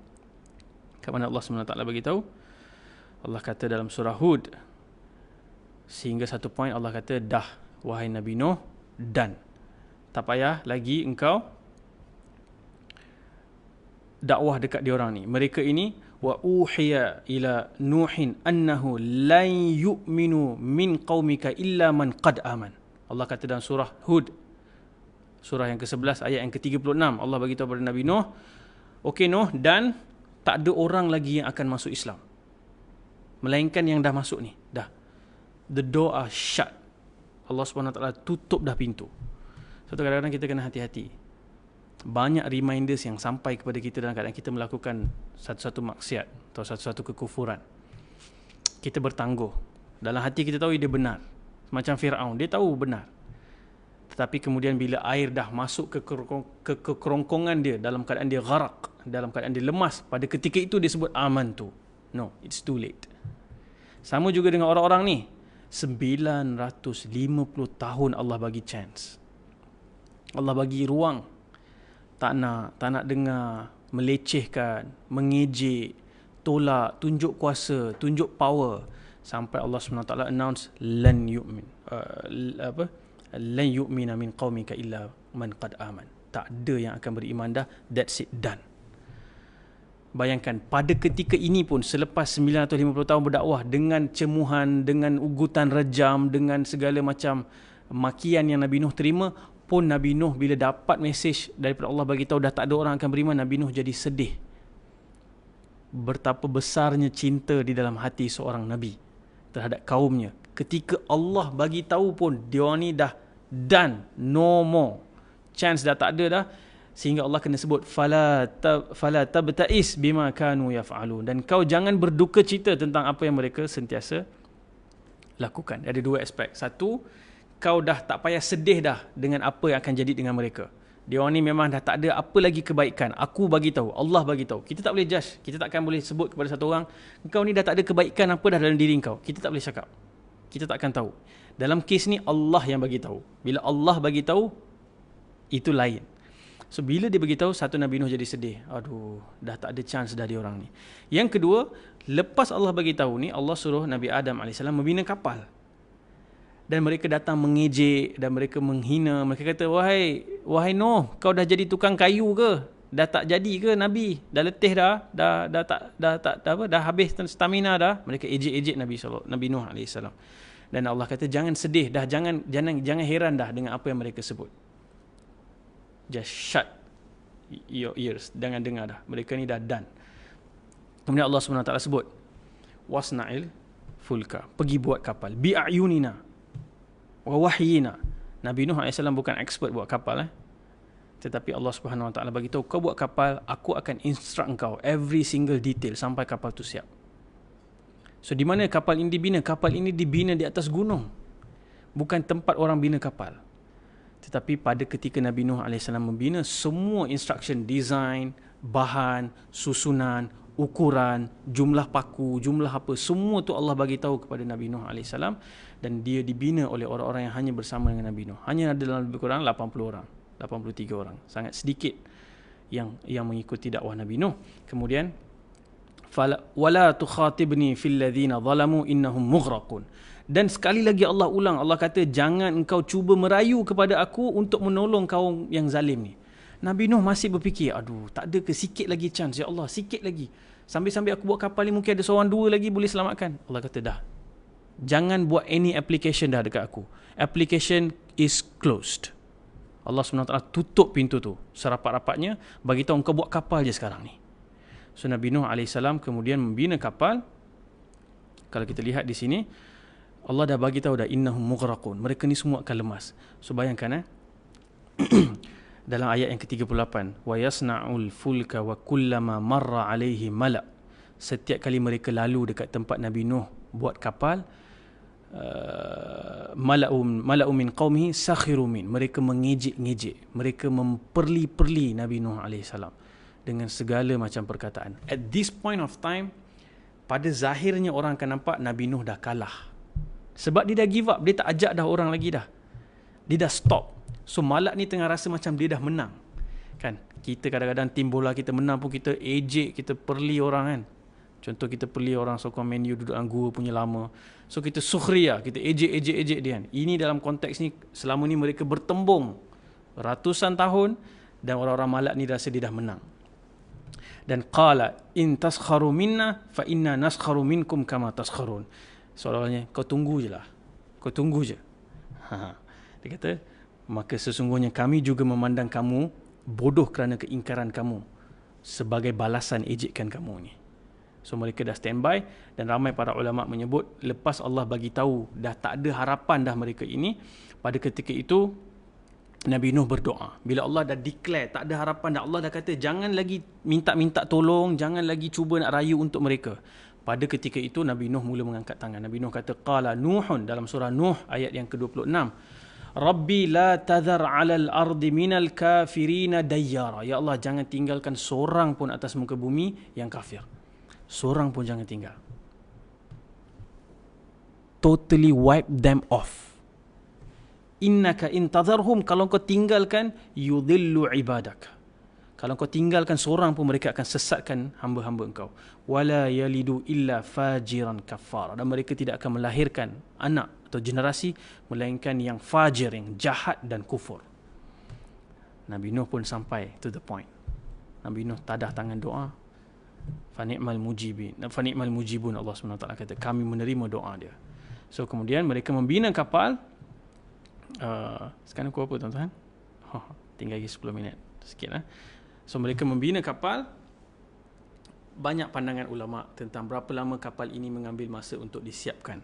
Kat mana Allah SWT bagi tahu? Allah kata dalam surah Hud, Sehingga satu point Allah kata, dah wahai Nabi Nuh, dan tak payah lagi engkau dakwah dekat diorang ni. Mereka ini, wa uhiya ila nuhin annahu lan yu'minu min qaumika illa man qad aman. Allah kata dalam surah Hud, surah yang ke-11 ayat yang ke-36, Allah bagi tahu kepada Nabi Nuh, okey Nuh, dan tak ada orang lagi yang akan masuk Islam melainkan yang dah masuk ni. Dah, the door are shut. Allah SWT tutup dah pintu. So kadang-kadang kita kena hati-hati. Banyak reminders yang sampai kepada kita dalam keadaan kita melakukan satu-satu maksiat atau satu-satu kekufuran. Kita bertangguh. Dalam hati kita tahu dia benar. Macam Fir'aun, dia tahu benar. Tetapi kemudian bila air dah masuk ke kerongkongan dia, dalam keadaan dia gharaq, dalam keadaan dia lemas, pada ketika itu dia sebut aman tu. No, it's too late. Sama juga dengan orang-orang ni. 950 tahun Allah bagi chance. Allah bagi ruang. Tak nak dengar, melecehkan, mengejek, tolak, tunjuk kuasa, tunjuk power, sampai Allah SWT announce lan yu'min, lan yu'mina min qaumika illa man qad aman. Tak ada yang akan beriman dah. That's it, done. Bayangkan pada ketika ini pun, selepas 950 tahun berdakwah, dengan cemuhan, dengan ugutan rejam, dengan segala macam makian yang Nabi Nuh terima, pun Nabi Nuh bila dapat mesej daripada Allah bagi tahu dah tak ada orang akan beriman, Nabi Nuh jadi sedih. Betapa besarnya cinta di dalam hati seorang Nabi terhadap kaumnya. Ketika Allah bagi tahu pun dia ni dah done, no more, chance dah tak ada dah, sehingga Allah kena sebut fala tabta'is bima kanu yaf'alun, dan kau jangan berduka cita tentang apa yang mereka sentiasa lakukan. Ada dua aspek. Satu, kau dah tak payah sedih dah dengan apa yang akan jadi dengan mereka. Dia orang ni memang dah tak ada apa lagi kebaikan. Aku bagi tahu, Allah bagi tahu. Kita tak boleh judge. Kita takkan boleh sebut kepada satu orang, engkau ni dah tak ada kebaikan apa dah dalam diri kau. Kita tak boleh cakap. Kita tak akan tahu. Dalam kes ni Allah yang bagi tahu. Bila Allah bagi tahu, itu lain. So bila dia bagi tahu, satu, Nabi Nuh jadi sedih. Aduh, dah tak ada chance dah dia orang ni. Yang kedua, lepas Allah bagi tahu ni, Allah suruh Nabi Adam AS membina kapal. Dan mereka datang mengejek dan mereka menghina. Mereka kata, wahai Nuh, kau dah jadi tukang kayu ke? Dah tak jadi ke Nabi? Dah letih dah? Dah habis stamina dah? Mereka ejek-ejek Nabi Nuh AS. Dan Allah kata, jangan sedih dah, jangan heran dah dengan apa yang mereka sebut. Just shut your ears, jangan dengar dah. Mereka ni dah done. Kemudian Allah SWT sebut, wasna'il fulka, pergi buat kapal, bi'ayunina wa wahyina. Nabi Nuh AS bukan expert buat kapal, tetapi Allah SWT bagi tahu, kau buat kapal, aku akan instruct kau every single detail sampai kapal tu siap. So di mana kapal ini dibina? Kapal ini dibina di atas gunung, bukan tempat orang bina kapal. Tetapi pada ketika Nabi Nuh AS membina, semua instruction, design, bahan, susunan, ukuran, jumlah paku, jumlah apa, semua tu Allah bagi tahu kepada Nabi Nuh AS, dan dia dibina oleh orang-orang yang hanya bersama dengan Nabi Nuh. Hanya ada dalam lebih kurang 80 orang, 83 orang. Sangat sedikit yang mengikuti dakwah Nabi Nuh. Kemudian wala tukhatibni fil ladzina zalamu innahum mughraqun. Dan sekali lagi Allah ulang, Allah kata, jangan engkau cuba merayu kepada aku untuk menolong kaum yang zalim ni. Nabi Nuh masih berfikir, aduh, tak ada ke sikit lagi chance, ya Allah, sikit lagi. Sambil-sambil aku buat kapal ni, mungkin ada seorang dua lagi boleh selamatkan. Allah kata, dah. Jangan buat any application dah dekat aku. Application is closed. Allah SWT tutup pintu tu serapat-rapatnya, bagi tahu engkau buat kapal je sekarang ni. So Nabi Nuh AS kemudian membina kapal. Kalau kita lihat di sini, Allah dah bagi tahu dah, innahum mughraqun, mereka ni semua akan lemas. So bayangkan dalam ayat yang ke-38, wa yasna'ul fulka wa kullama marra alaihi mala', setiap kali mereka lalu dekat tempat Nabi Nuh buat kapal, mala'u min qaumihi sakhiru min, mereka mengejek-ngejek, mereka memperli-perli Nabi Nuh AS dengan segala macam perkataan. At this point of time, pada zahirnya orang akan nampak Nabi Nuh dah kalah. Sebab dia dah give up, dia tak ajak dah orang lagi dah. Dia dah stop. So malak ni tengah rasa macam dia dah menang. Kan? Kita kadang-kadang tim bola kita menang pun kita ejek, kita perli orang kan. Contoh kita beli orang sokong menu duduk dalam gua punya lama. So kita sukhriya, kita ejek dia kan. Ini dalam konteks ni selama ni mereka bertembung ratusan tahun dan orang-orang malak ni rasa dia dah menang. Dan qala in taskharu minna fa inna naskharu minkum kama taskharun. Soalnya kau tunggu je lah. Kau tunggu je. Dia kata, maka sesungguhnya kami juga memandang kamu bodoh kerana keingkaran kamu sebagai balasan ejekan kamu ni. So mereka dah standby dan ramai para ulama menyebut lepas Allah bagi tahu dah tak ada harapan dah mereka ini, pada ketika itu Nabi Nuh berdoa. Bila Allah dah declare tak ada harapan dah, Allah dah kata jangan lagi minta tolong, jangan lagi cuba nak rayu untuk mereka. Pada ketika itu Nabi Nuh mula mengangkat tangan. Nabi Nuh kata qala Nuhun dalam surah Nuh ayat yang ke-26. Rabbi la tadhar 'alal ardi minal kafirina dayyara. Ya Allah, jangan tinggalkan seorang pun atas muka bumi yang kafir. Seorang pun jangan tinggal. Totally wipe them off. Innaka intadharhum, kalau kau tinggalkan yudhillu ibadak. Kalau kau tinggalkan seorang pun, mereka akan sesatkan hamba-hamba engkau. Wala yalidu illa fajiran kafar. Dan mereka tidak akan melahirkan anak atau generasi melainkan yang fajir, yang jahat dan kufur. Nabi Nuh pun sampai to the point. Nabi Nuh tadah tangan doa. Fani'mal mujibun, Allah SWT kata kami menerima doa dia. So kemudian mereka membina kapal. Sekarang pukul apa tuan-tuan? Tinggal lagi 10 minit sikit lah. So mereka membina kapal. Banyak pandangan ulama tentang berapa lama kapal ini mengambil masa untuk disiapkan.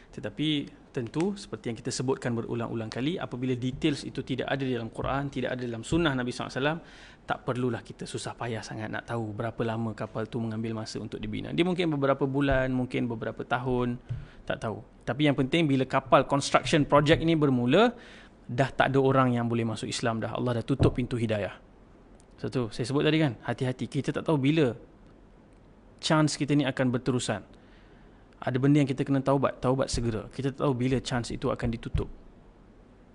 Tetapi tentu seperti yang kita sebutkan berulang-ulang kali, apabila details itu tidak ada di dalam Quran, tidak ada dalam sunnah Nabi SAW, tak perlulah kita susah payah sangat nak tahu berapa lama kapal tu mengambil masa untuk dibina. Dia mungkin beberapa bulan, mungkin beberapa tahun, tak tahu. Tapi yang penting bila kapal construction project ini bermula, dah tak ada orang yang boleh masuk Islam dah. Allah dah tutup pintu hidayah. Satu, saya sebut tadi kan, hati-hati. Kita tak tahu bila chance kita ni akan berterusan. Ada benda yang kita kena taubat segera. Kita tak tahu bila chance itu akan ditutup.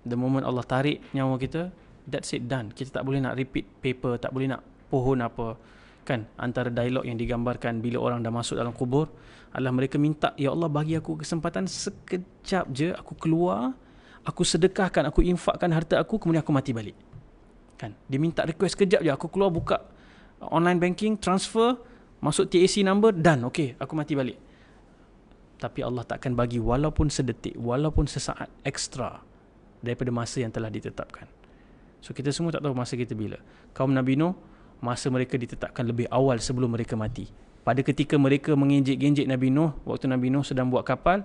The moment Allah tarik nyawa kita, that's it, done. Kita tak boleh nak repeat paper, tak boleh nak pohon apa. Kan, antara dialog yang digambarkan bila orang dah masuk dalam kubur adalah mereka minta, ya Allah bagi aku kesempatan sekejap je, aku keluar, aku sedekahkan, aku infakkan harta aku, kemudian aku mati balik. Kan, dia minta request sekejap je, aku keluar buka online banking, transfer, masuk TAC number, done, okay, aku mati balik. Tapi Allah takkan bagi walaupun sedetik, walaupun sesaat ekstra daripada masa yang telah ditetapkan. So kita semua tak tahu masa kita bila. Kaum Nabi Nuh, masa mereka ditetapkan lebih awal sebelum mereka mati. Pada ketika mereka menginjek-ginjek Nabi Nuh, waktu Nabi Nuh sedang buat kapal,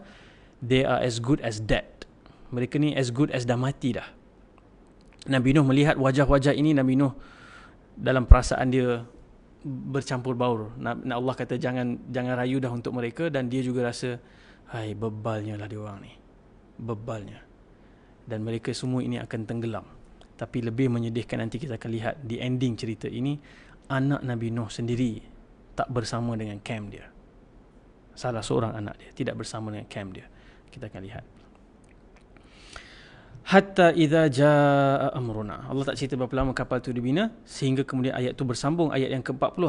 they are as good as dead. Mereka ni as good as dah mati dah. Nabi Nuh melihat wajah-wajah ini, Nabi Nuh dalam perasaan dia bercampur baur. Allah kata jangan rayu dah untuk mereka, dan dia juga rasa hai, bebalnya lah dia orang ni. Bebalnya. Dan mereka semua ini akan tenggelam. Tapi lebih menyedihkan nanti kita akan lihat di ending cerita ini, anak Nabi Nuh sendiri tak bersama dengan camp dia. Salah seorang anak dia tidak bersama dengan camp dia. Kita akan lihat. Hatta idza jaa amruna. Allah tak cerita berapa lama kapal tu dibina, sehingga kemudian ayat tu bersambung, ayat yang ke-40,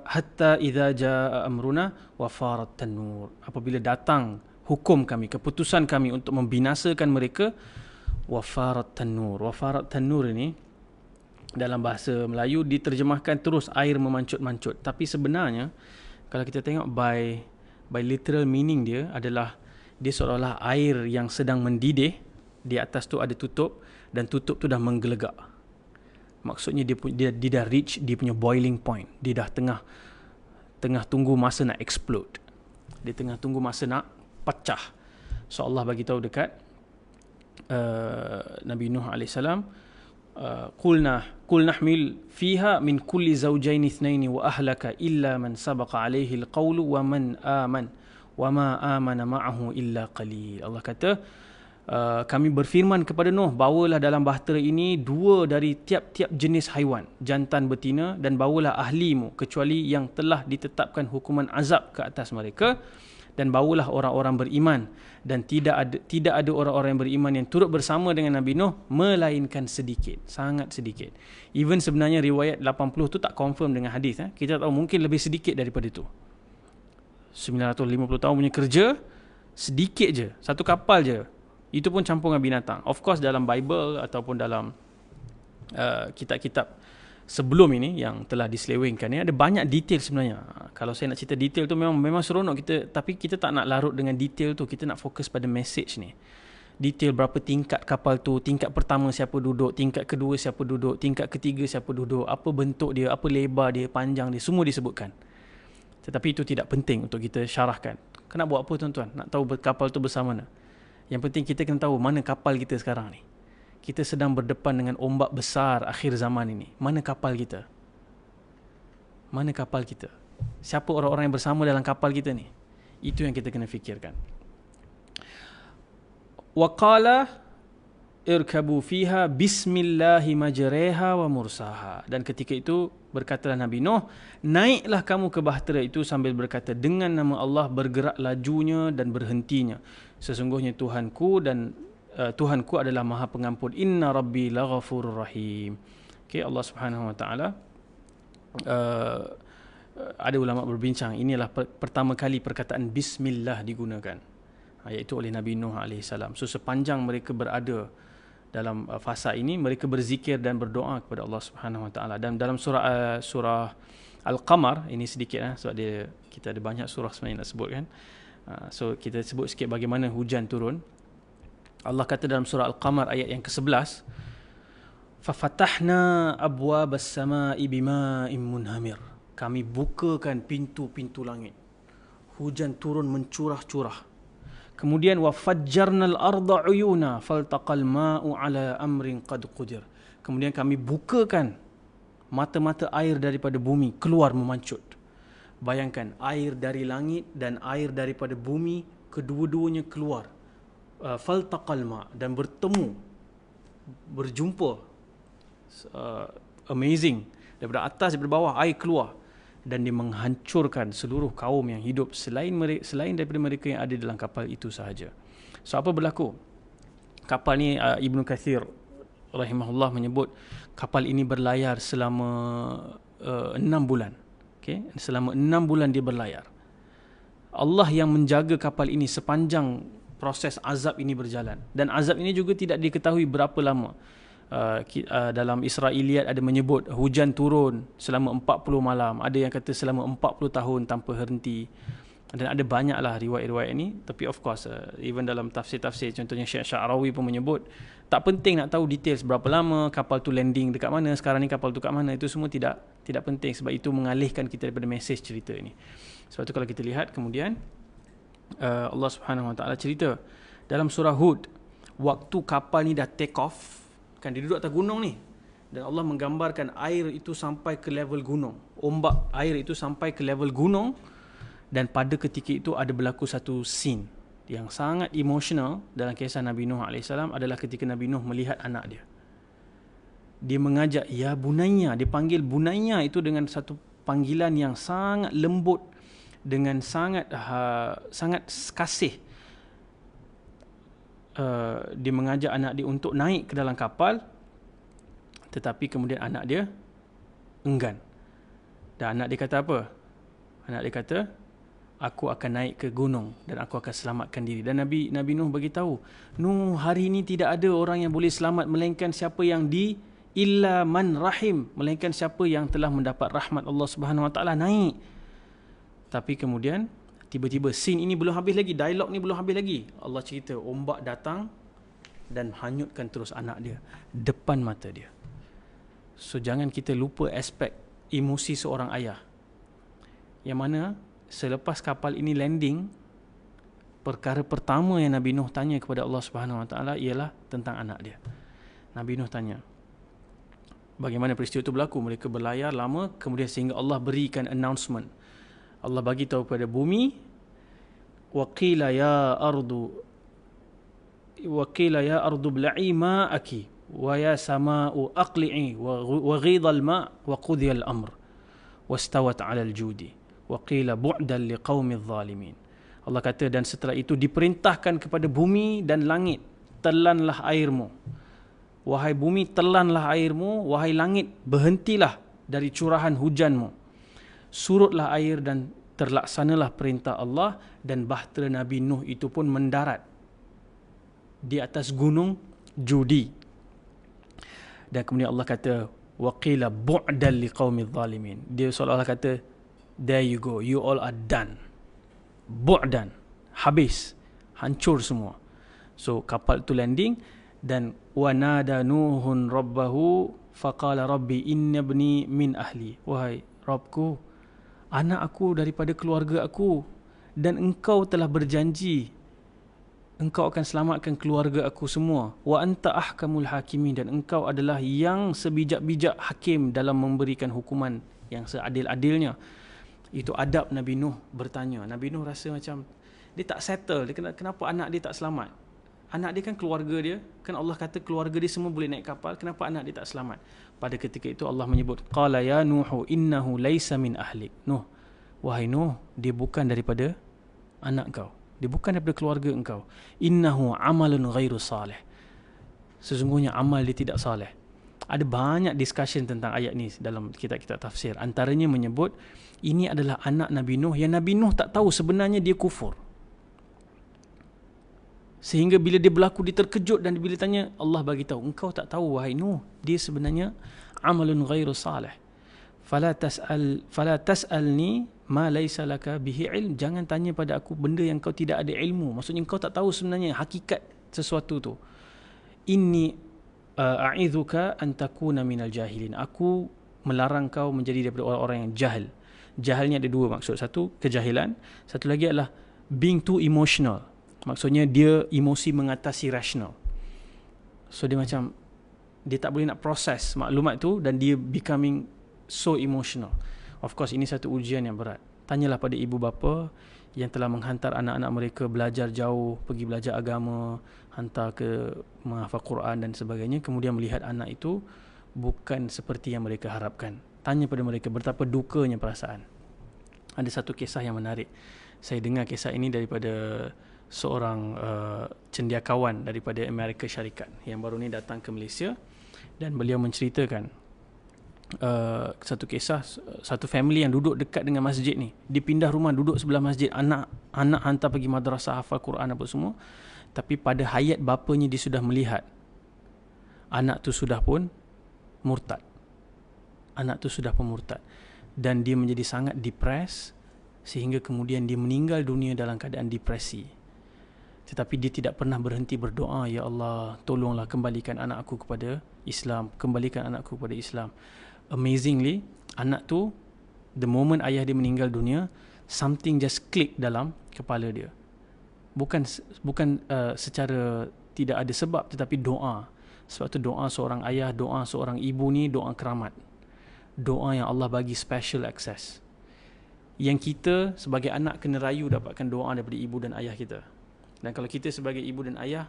hatta idza jaa amruna wa farat tanur. Apabila datang hukum kami, keputusan kami untuk membinasakan mereka, wa farat tanur. Wa farat tanur ini dalam bahasa Melayu diterjemahkan terus air memancut-mancut, tapi sebenarnya kalau kita tengok by literal meaning dia adalah dia seolah-olah air yang sedang mendidih. Di atas tu ada tutup, dan tutup tu dah menggelegak. Maksudnya dia dah reach dia punya boiling point. Dia dah tengah tunggu masa nak explode. Dia tengah tunggu masa nak pecah. So Allah bagi tahu dekat Nabi Nuh AS, qul nahmil fiha min kulli zawjayn ithnayn wa ahlaka illa man sabaqa alayhi alqawlu wa man aman wa ma amana ma'ahu illa qalil. Allah kata, kami berfirman kepada Nuh, bawalah dalam bahtera ini 2 dari tiap-tiap jenis haiwan, jantan betina, dan bawalah ahlimu kecuali yang telah ditetapkan hukuman azab ke atas mereka, dan bawalah orang-orang beriman, dan tidak ada orang-orang yang beriman yang turut bersama dengan Nabi Nuh melainkan sedikit, sangat sedikit. Even sebenarnya riwayat 80 tu tak confirm dengan hadis. Kita tahu mungkin lebih sedikit daripada itu. 950 tahun punya kerja, sedikit je, satu kapal je. Itu pun campur dengan binatang. Of course dalam Bible ataupun dalam kitab-kitab sebelum ini yang telah diselewengkan ni ada banyak detail sebenarnya. Kalau saya nak cerita detail tu memang seronok kita, tapi kita tak nak larut dengan detail tu, kita nak fokus pada message ni. Detail berapa tingkat kapal tu, tingkat pertama siapa duduk, tingkat kedua siapa duduk, tingkat ketiga siapa duduk, apa bentuk dia, apa lebar dia, panjang dia, semua disebutkan. Tetapi itu tidak penting untuk kita syarahkan. Kena buat apa tuan-tuan? Nak tahu kapal tu bersama mana? Yang penting kita kena tahu mana kapal kita sekarang ni. Kita sedang berdepan dengan ombak besar akhir zaman ini. Mana kapal kita? Mana kapal kita? Siapa orang-orang yang bersama dalam kapal kita ni? Itu yang kita kena fikirkan. Wa qala irkabu fiha bismillahi majreha wa mursaha. Dan ketika itu berkatalah Nabi Nuh, naiklah kamu ke bahtera itu sambil berkata, dengan nama Allah bergerak lajunya dan berhentinya. Sesungguhnya Tuhanku adalah Maha Pengampun. Inna Rabbi laghafurur rahim. Okay, Allah Subhanahu Wa Taala. Ada ulama berbincang, inilah pertama kali perkataan Bismillah digunakan, iaitu oleh Nabi Nuh AS. So sepanjang mereka berada dalam fasa ini, mereka berzikir dan berdoa kepada Allah Subhanahu Wa Taala. Dan dalam surah Al-Qamar, ini sedikit sebab kita ada banyak surah sebenarnya nak sebut kan. So kita sebut sikit bagaimana hujan turun. Allah kata dalam surah Al-Qamar ayat yang ke-11, fafatahna abwabas samai bima'in munhamir. Kami bukakan pintu-pintu langit. Hujan turun mencurah-curah. Kemudian wafajjarnal arda uyuna faltaqal ma'u ala amrin qad qudir. Kemudian kami bukakan mata-mata air daripada bumi keluar memancut. Bayangkan, air dari langit dan air daripada bumi, kedua-duanya keluar. Faltaqal ma', dan bertemu, berjumpa. Amazing. Daripada atas, daripada bawah, air keluar. Dan dia menghancurkan seluruh kaum yang hidup selain daripada mereka yang ada dalam kapal itu sahaja. So apa berlaku? Kapal ni Ibnu Katsir rahimahullah menyebut kapal ini berlayar selama 6 bulan. Okay? Selama 6 bulan dia berlayar. Allah yang menjaga kapal ini sepanjang proses azab ini berjalan. Dan azab ini juga tidak diketahui berapa lama. Dalam Israiliyat ada menyebut hujan turun selama 40 malam. Ada yang kata selama 40 tahun tanpa henti. Dan ada banyaklah riwayat-riwayat ini. Tapi of course, even dalam tafsir-tafsir, contohnya Syekh Sya'rawi pun menyebut, tak penting nak tahu details berapa lama kapal tu landing dekat mana, sekarang ni kapal tu kat mana. Itu semua tidak penting, sebab itu mengalihkan kita daripada mesej cerita ini. Sebab itu kalau kita lihat kemudian Allah Subhanahu Wa Taala cerita dalam surah Hud, waktu kapal ni dah take off, kan dia duduk atas gunung ni, dan Allah menggambarkan air itu sampai ke level gunung, ombak air itu sampai ke level gunung. Dan pada ketika itu ada berlaku satu scene yang sangat emosional dalam kisah Nabi Nuh AS, adalah ketika Nabi Nuh melihat anak dia. Dia mengajak, ya bunayya, dia panggil bunayya itu dengan satu panggilan yang sangat lembut, dengan sangat kasih. Dia mengajak anak dia untuk naik ke dalam kapal, tetapi kemudian anak dia enggan. Dan anak dia kata apa? Anak dia kata, aku akan naik ke gunung dan aku akan selamatkan diri. Dan Nabi Nuh beritahu, Nuh, hari ini tidak ada orang yang boleh selamat melainkan siapa yang illa man rahim, melainkan siapa yang telah mendapat rahmat Allah Subhanahu Wa Taala naik. Tapi kemudian tiba-tiba scene ini belum habis lagi, dialog ni belum habis lagi. Allah cerita ombak datang dan hanyutkan terus anak dia depan mata dia. So jangan kita lupa aspek emosi seorang ayah, yang mana selepas kapal ini landing, perkara pertama yang Nabi Nuh tanya kepada Allah Subhanahu Wa Taala ialah tentang anak dia. Nabi Nuh tanya, bagaimana peristiwa itu berlaku? Mereka berlayar lama, kemudian sehingga Allah berikan announcement. Allah bagi tahu kepada bumi, waqila ya ardu bla'i ma'aki wa ya sama'u aqli'i wa ghidal ma' wa qudiyal amr wastawat 'alal judi wa qila bu'dan liqaumidh zalimin. Allah kata, dan setelah itu diperintahkan kepada bumi dan langit, telanlah airmu. Wahai bumi, telanlah airmu. Wahai langit, berhentilah dari curahan hujanmu. Surutlah air dan terlaksanalah perintah Allah dan bahtera Nabi Nuh itu pun mendarat di atas gunung Judi. Dan kemudian Allah kata, waqila bu'dan liqaumidh zalimin. Dia seolah-olah kata, there you go, you all are done. Bu'dan, habis, hancur semua. So kapal tu landing, dan wanada nuhun rabbahu faqala rabbi inna ibni min ahli. Wahai Rabbku, anak aku daripada keluarga aku, dan engkau telah berjanji engkau akan selamatkan keluarga aku semua. Wa anta ahkamul hakimin, dan engkau adalah yang sebijak-bijak hakim dalam memberikan hukuman yang seadil-adilnya. Itu adab Nabi Nuh bertanya. Nabi Nuh rasa macam dia tak settle. Dia kenapa anak dia tak selamat? Anak dia kan keluarga dia. Kan Allah kata keluarga dia semua boleh naik kapal. Kenapa anak dia tak selamat? Pada ketika itu Allah menyebut, qala ya Nuhu innahu laysa min ahlik. Nuh, wahai Nuh, dia bukan daripada anak kau. Dia bukan daripada keluarga engkau. Innahu amalun ghairu salih. Sesungguhnya amal dia tidak saleh. Ada banyak discussion tentang ayat ni dalam kitab-kitab tafsir. Antaranya menyebut ini adalah anak Nabi Nuh yang Nabi Nuh tak tahu sebenarnya dia kufur. Sehingga bila dia berlaku dia terkejut, dan bila tanya Allah bagi tahu, engkau tak tahu wahai Nuh, dia sebenarnya amalun ghairu salih. Fala tas'alni ma laysa laka bihi ilm. Jangan tanya pada aku benda yang kau tidak ada ilmu. Maksudnya kau tak tahu sebenarnya hakikat sesuatu tu. Inni a'idzuka an takuna minal jahilin. Aku melarang kau menjadi daripada orang-orang yang jahil. Jahilnya ada dua maksud. Satu, kejahilan. Satu lagi adalah being too emotional. Maksudnya dia emosi mengatasi rasional. So dia macam dia tak boleh nak proses maklumat tu, dan dia becoming so emotional. Of course ini satu ujian yang berat. Tanyalah pada ibu bapa yang telah menghantar anak-anak mereka belajar jauh, pergi belajar agama, hantar ke menghafal Quran dan sebagainya, kemudian melihat anak itu bukan seperti yang mereka harapkan. Tanya pada mereka betapa dukanya perasaan. Ada satu kisah yang menarik. Saya dengar kisah ini daripada seorang cendekiawan daripada Amerika Syarikat yang baru ni datang ke Malaysia, dan beliau menceritakan satu kisah satu family yang duduk dekat dengan masjid ni. Dia pindah rumah duduk sebelah masjid, anak hantar pergi madrasah hafal Quran apa semua, tapi pada hayat bapanya dia sudah melihat anak tu sudah pun murtad. Dan dia menjadi sangat depres, sehingga kemudian dia meninggal dunia dalam keadaan depresi. Tetapi dia tidak pernah berhenti berdoa, ya Allah, tolonglah kembalikan anak aku kepada Islam, kembalikan anakku kepada Islam. Amazingly, anak tu, the moment ayah dia meninggal dunia, something just click dalam kepala dia. Bukan secara tidak ada sebab, tetapi doa. Sebab tu doa seorang ayah, doa seorang ibu ni doa keramat. Doa yang Allah bagi special access. Yang kita sebagai anak kena rayu dapatkan doa daripada ibu dan ayah kita. Dan kalau kita sebagai ibu dan ayah,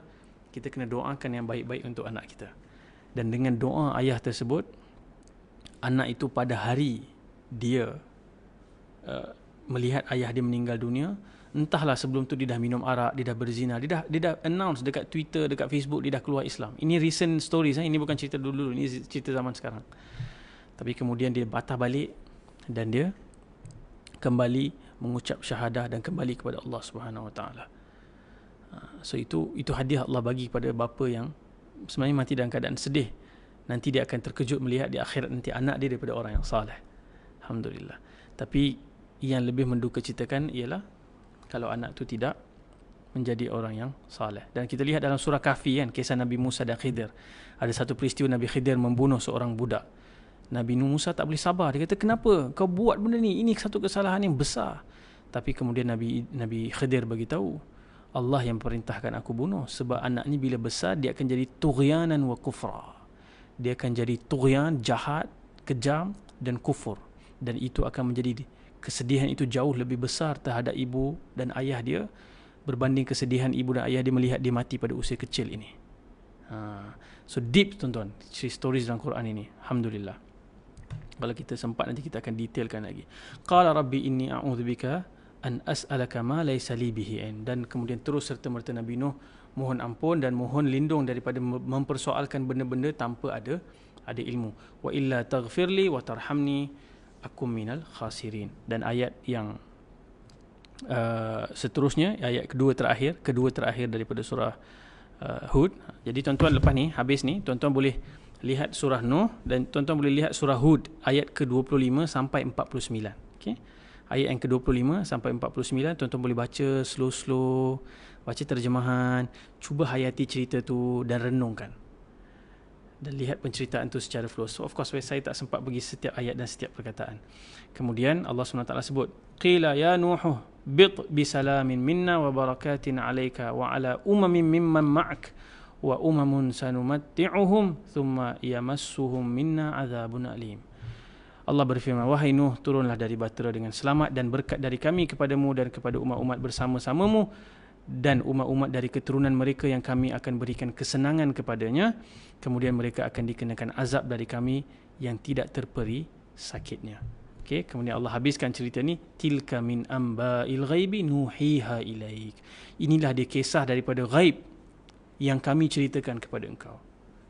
kita kena doakan yang baik-baik untuk anak kita. Dan dengan doa ayah tersebut, anak itu pada hari dia melihat ayah dia meninggal dunia, entahlah sebelum tu dia dah minum arak, dia dah berzina, dia dah announce dekat Twitter, dekat Facebook, dia dah keluar Islam. Ini recent stories, ini bukan cerita dulu, ini cerita zaman sekarang. Tapi kemudian dia patah balik dan dia kembali mengucap syahadah dan kembali kepada Allah Subhanahu Wa Taala. So itu hadiah Allah bagi kepada bapa yang sebenarnya mati dalam keadaan sedih. Nanti dia akan terkejut melihat di akhirat nanti anak dia daripada orang yang saleh. Alhamdulillah. Tapi yang lebih mendukacitakan ialah kalau anak tu tidak menjadi orang yang saleh. Dan kita lihat dalam surah Kahfi kan, kisah Nabi Musa dan Khidir. Ada satu peristiwa Nabi Khidir membunuh seorang budak. Nabi Musa tak boleh sabar. Dia kata, kenapa kau buat benda ni? Ini satu kesalahan yang besar. Tapi kemudian Nabi Khidir bagi tahu, Allah yang perintahkan aku bunuh, sebab anak ni bila besar dia akan jadi tughyanan wa kufra. Dia akan jadi tughyan, jahat, kejam dan kufur. Dan itu akan menjadi kesedihan itu jauh lebih besar terhadap ibu dan ayah dia berbanding kesedihan ibu dan ayah dia melihat dia mati pada usia kecil ini. So deep tuan-tuan stories dalam Quran ini. Alhamdulillah. Kalau kita sempat nanti kita akan detailkan lagi. Qala rabbi inni a'udzubika an as'alaka ma laysa li bihi ilm. Dan kemudian terus serta-merta Nabi Nuh mohon ampun dan mohon lindung daripada mempersoalkan benda-benda tanpa ada ilmu. Wa illa taghfirli wa tarhamni akum minal khasirin. Dan ayat yang seterusnya ayat kedua terakhir daripada surah Hud. Jadi tuan-tuan lepas ni, habis ni, tuan-tuan boleh lihat surah Nuh dan tuan-tuan boleh lihat surah Hud ayat ke-25 sampai 49. Okey. Ayat yang ke-25 sampai 49 tuan-tuan boleh baca slow-slow, baca terjemahan, cuba hayati cerita tu dan renungkan. Dan lihat penceritaan tu secara flow. So of course saya tak sempat pergi setiap ayat dan setiap perkataan. Kemudian Allah SWT sebut, qila ya nuhu bit bisalamin minna wa barakatin alayka wa ala umamin mimman ma'ak wa umamun sanumatti'uhum thumma yamassuhum minna azabun alim. Allah berfirman, wahai Nuh, turunlah dari bahtera dengan selamat dan berkat dari kami kepadamu dan kepada umat-umat bersama-samamu dan umat-umat dari keturunan mereka yang kami akan berikan kesenangan kepadanya, kemudian mereka akan dikenakan azab dari kami yang tidak terperi sakitnya. Okay, kemudian Allah habiskan cerita ni, tilka min amba'il ghaibi nuhiha ilaik. Inilah dia kisah daripada ghaib yang kami ceritakan kepada engkau.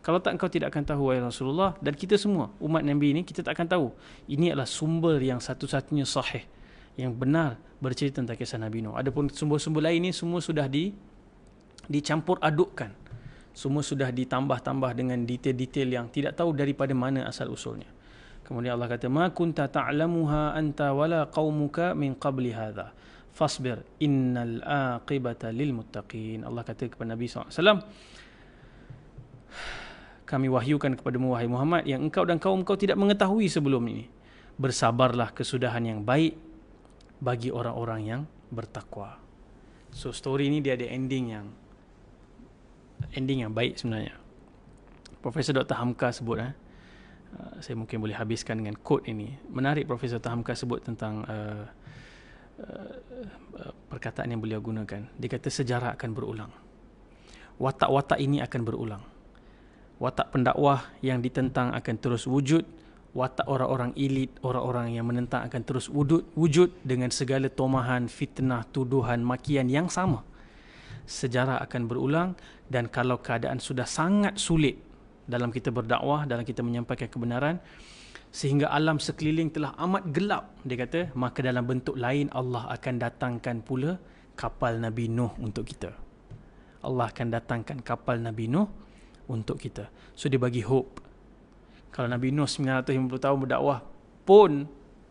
Kalau tak, engkau tidak akan tahu, wahai Rasulullah, dan kita semua umat Nabi ini, kita tak akan tahu. Ini adalah sumber yang satu-satunya sahih, yang benar bercerita tentang kisah Nabi Nuh. Adapun sumber-sumber lain ni semua sudah dicampur adukkan. Semua sudah ditambah-tambah dengan detail-detail yang tidak tahu daripada mana asal usulnya. Kemudian Allah kata, ma kunta ta'lamuha anta wala qaumuka min qabli hadha fasbir innal aqibata lil muttaqin. Allah kata kepada Nabi SAW, kami wahyukan kepadamu wahai Muhammad yang engkau dan kaum engkau tidak mengetahui sebelum ini. Bersabarlah, kesudahan yang baik bagi orang-orang yang bertakwa. So story ni dia ada ending yang baik sebenarnya. Profesor Dr. Hamka sebut, saya mungkin boleh habiskan dengan quote ini. Menarik Profesor Dr. Hamka sebut tentang perkataan yang beliau gunakan. Dia kata sejarah akan berulang. Watak-watak ini akan berulang. Watak pendakwah yang ditentang akan terus wujud. Watak orang-orang elit, orang-orang yang menentang akan terus wujud dengan segala tomahan, fitnah, tuduhan, makian yang sama. Sejarah akan berulang, dan kalau keadaan sudah sangat sulit dalam kita berdakwah, dalam kita menyampaikan kebenaran, sehingga alam sekeliling telah amat gelap, dia kata, maka dalam bentuk lain Allah akan datangkan pula kapal Nabi Nuh untuk kita. Allah akan datangkan kapal Nabi Nuh untuk kita. So dia bagi hope. Kalau Nabi Nuh 950 tahun berdakwah pun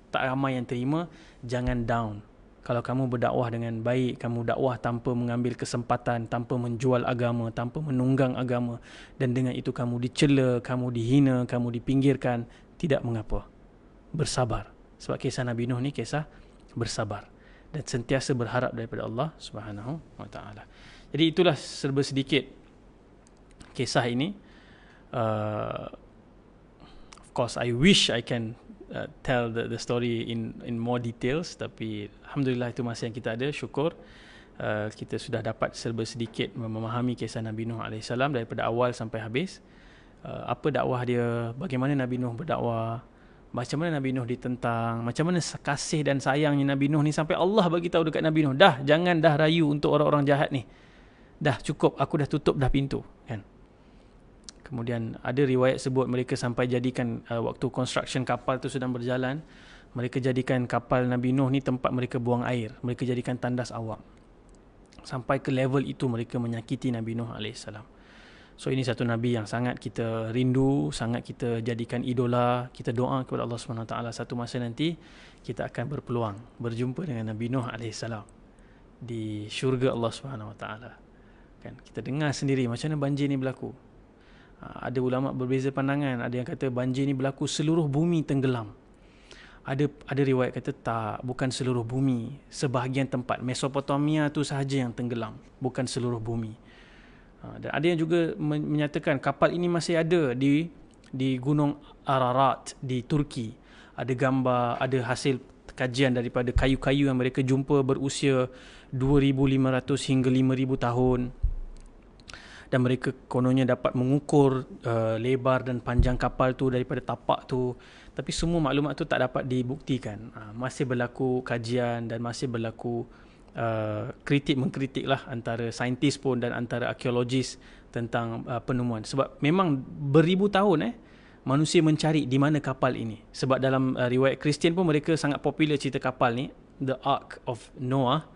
tak ramai yang terima, jangan down. Kalau kamu berdakwah dengan baik, kamu dakwah tanpa mengambil kesempatan, tanpa menjual agama, tanpa menunggang agama, dan dengan itu kamu dicela, kamu dihina, kamu dipinggirkan, tidak mengapa. Bersabar. Sebab kisah Nabi Nuh ni kisah bersabar dan sentiasa berharap daripada Allah Subhanahu wa taala. Jadi itulah serba sedikit kisah ini. Of course I wish I can tell the story in more details, tapi alhamdulillah itu masa yang kita ada. Syukur kita sudah dapat serba sedikit memahami kisah Nabi Nuh AS daripada awal sampai habis. Apa dakwah dia, bagaimana Nabi Nuh berdakwah, macam mana Nabi Nuh ditentang, macam mana kasih dan sayangnya Nabi Nuh ni sampai Allah bagi tahu dekat Nabi Nuh, jangan rayu untuk orang-orang jahat ni. Cukup, aku dah tutup dah pintu, kan. Kemudian ada riwayat sebut mereka sampai jadikan waktu construction kapal tu sedang berjalan, mereka jadikan kapal Nabi Nuh ni tempat mereka buang air, mereka jadikan tandas awam. Sampai ke level itu mereka menyakiti Nabi Nuh AS. So ini satu Nabi yang sangat kita rindu, sangat kita jadikan idola. Kita doa kepada Allah SWT satu masa nanti kita akan berpeluang berjumpa dengan Nabi Nuh AS di syurga Allah SWT. Kan, kita dengar sendiri macam mana banjir ni berlaku. Ada ulama berbeza pandangan. Ada yang kata banjir ni berlaku seluruh bumi tenggelam. Ada riwayat kata tak, bukan seluruh bumi, sebahagian tempat Mesopotamia tu sahaja yang tenggelam, bukan seluruh bumi. Dan ada yang juga menyatakan kapal ini masih ada di Gunung Ararat di Turki. Ada gambar, ada hasil kajian daripada kayu-kayu yang mereka jumpa berusia 2,500 hingga 5,000 tahun. Dan mereka kononnya dapat mengukur lebar dan panjang kapal tu daripada tapak tu. Tapi semua maklumat tu tak dapat dibuktikan. Masih berlaku kajian dan masih berlaku kritik-mengkritik lah antara saintis pun dan antara arkeologis tentang penemuan. Sebab memang beribu tahun manusia mencari di mana kapal ini. Sebab dalam riwayat Kristian pun mereka sangat popular cerita kapal ni. the Ark of Noah.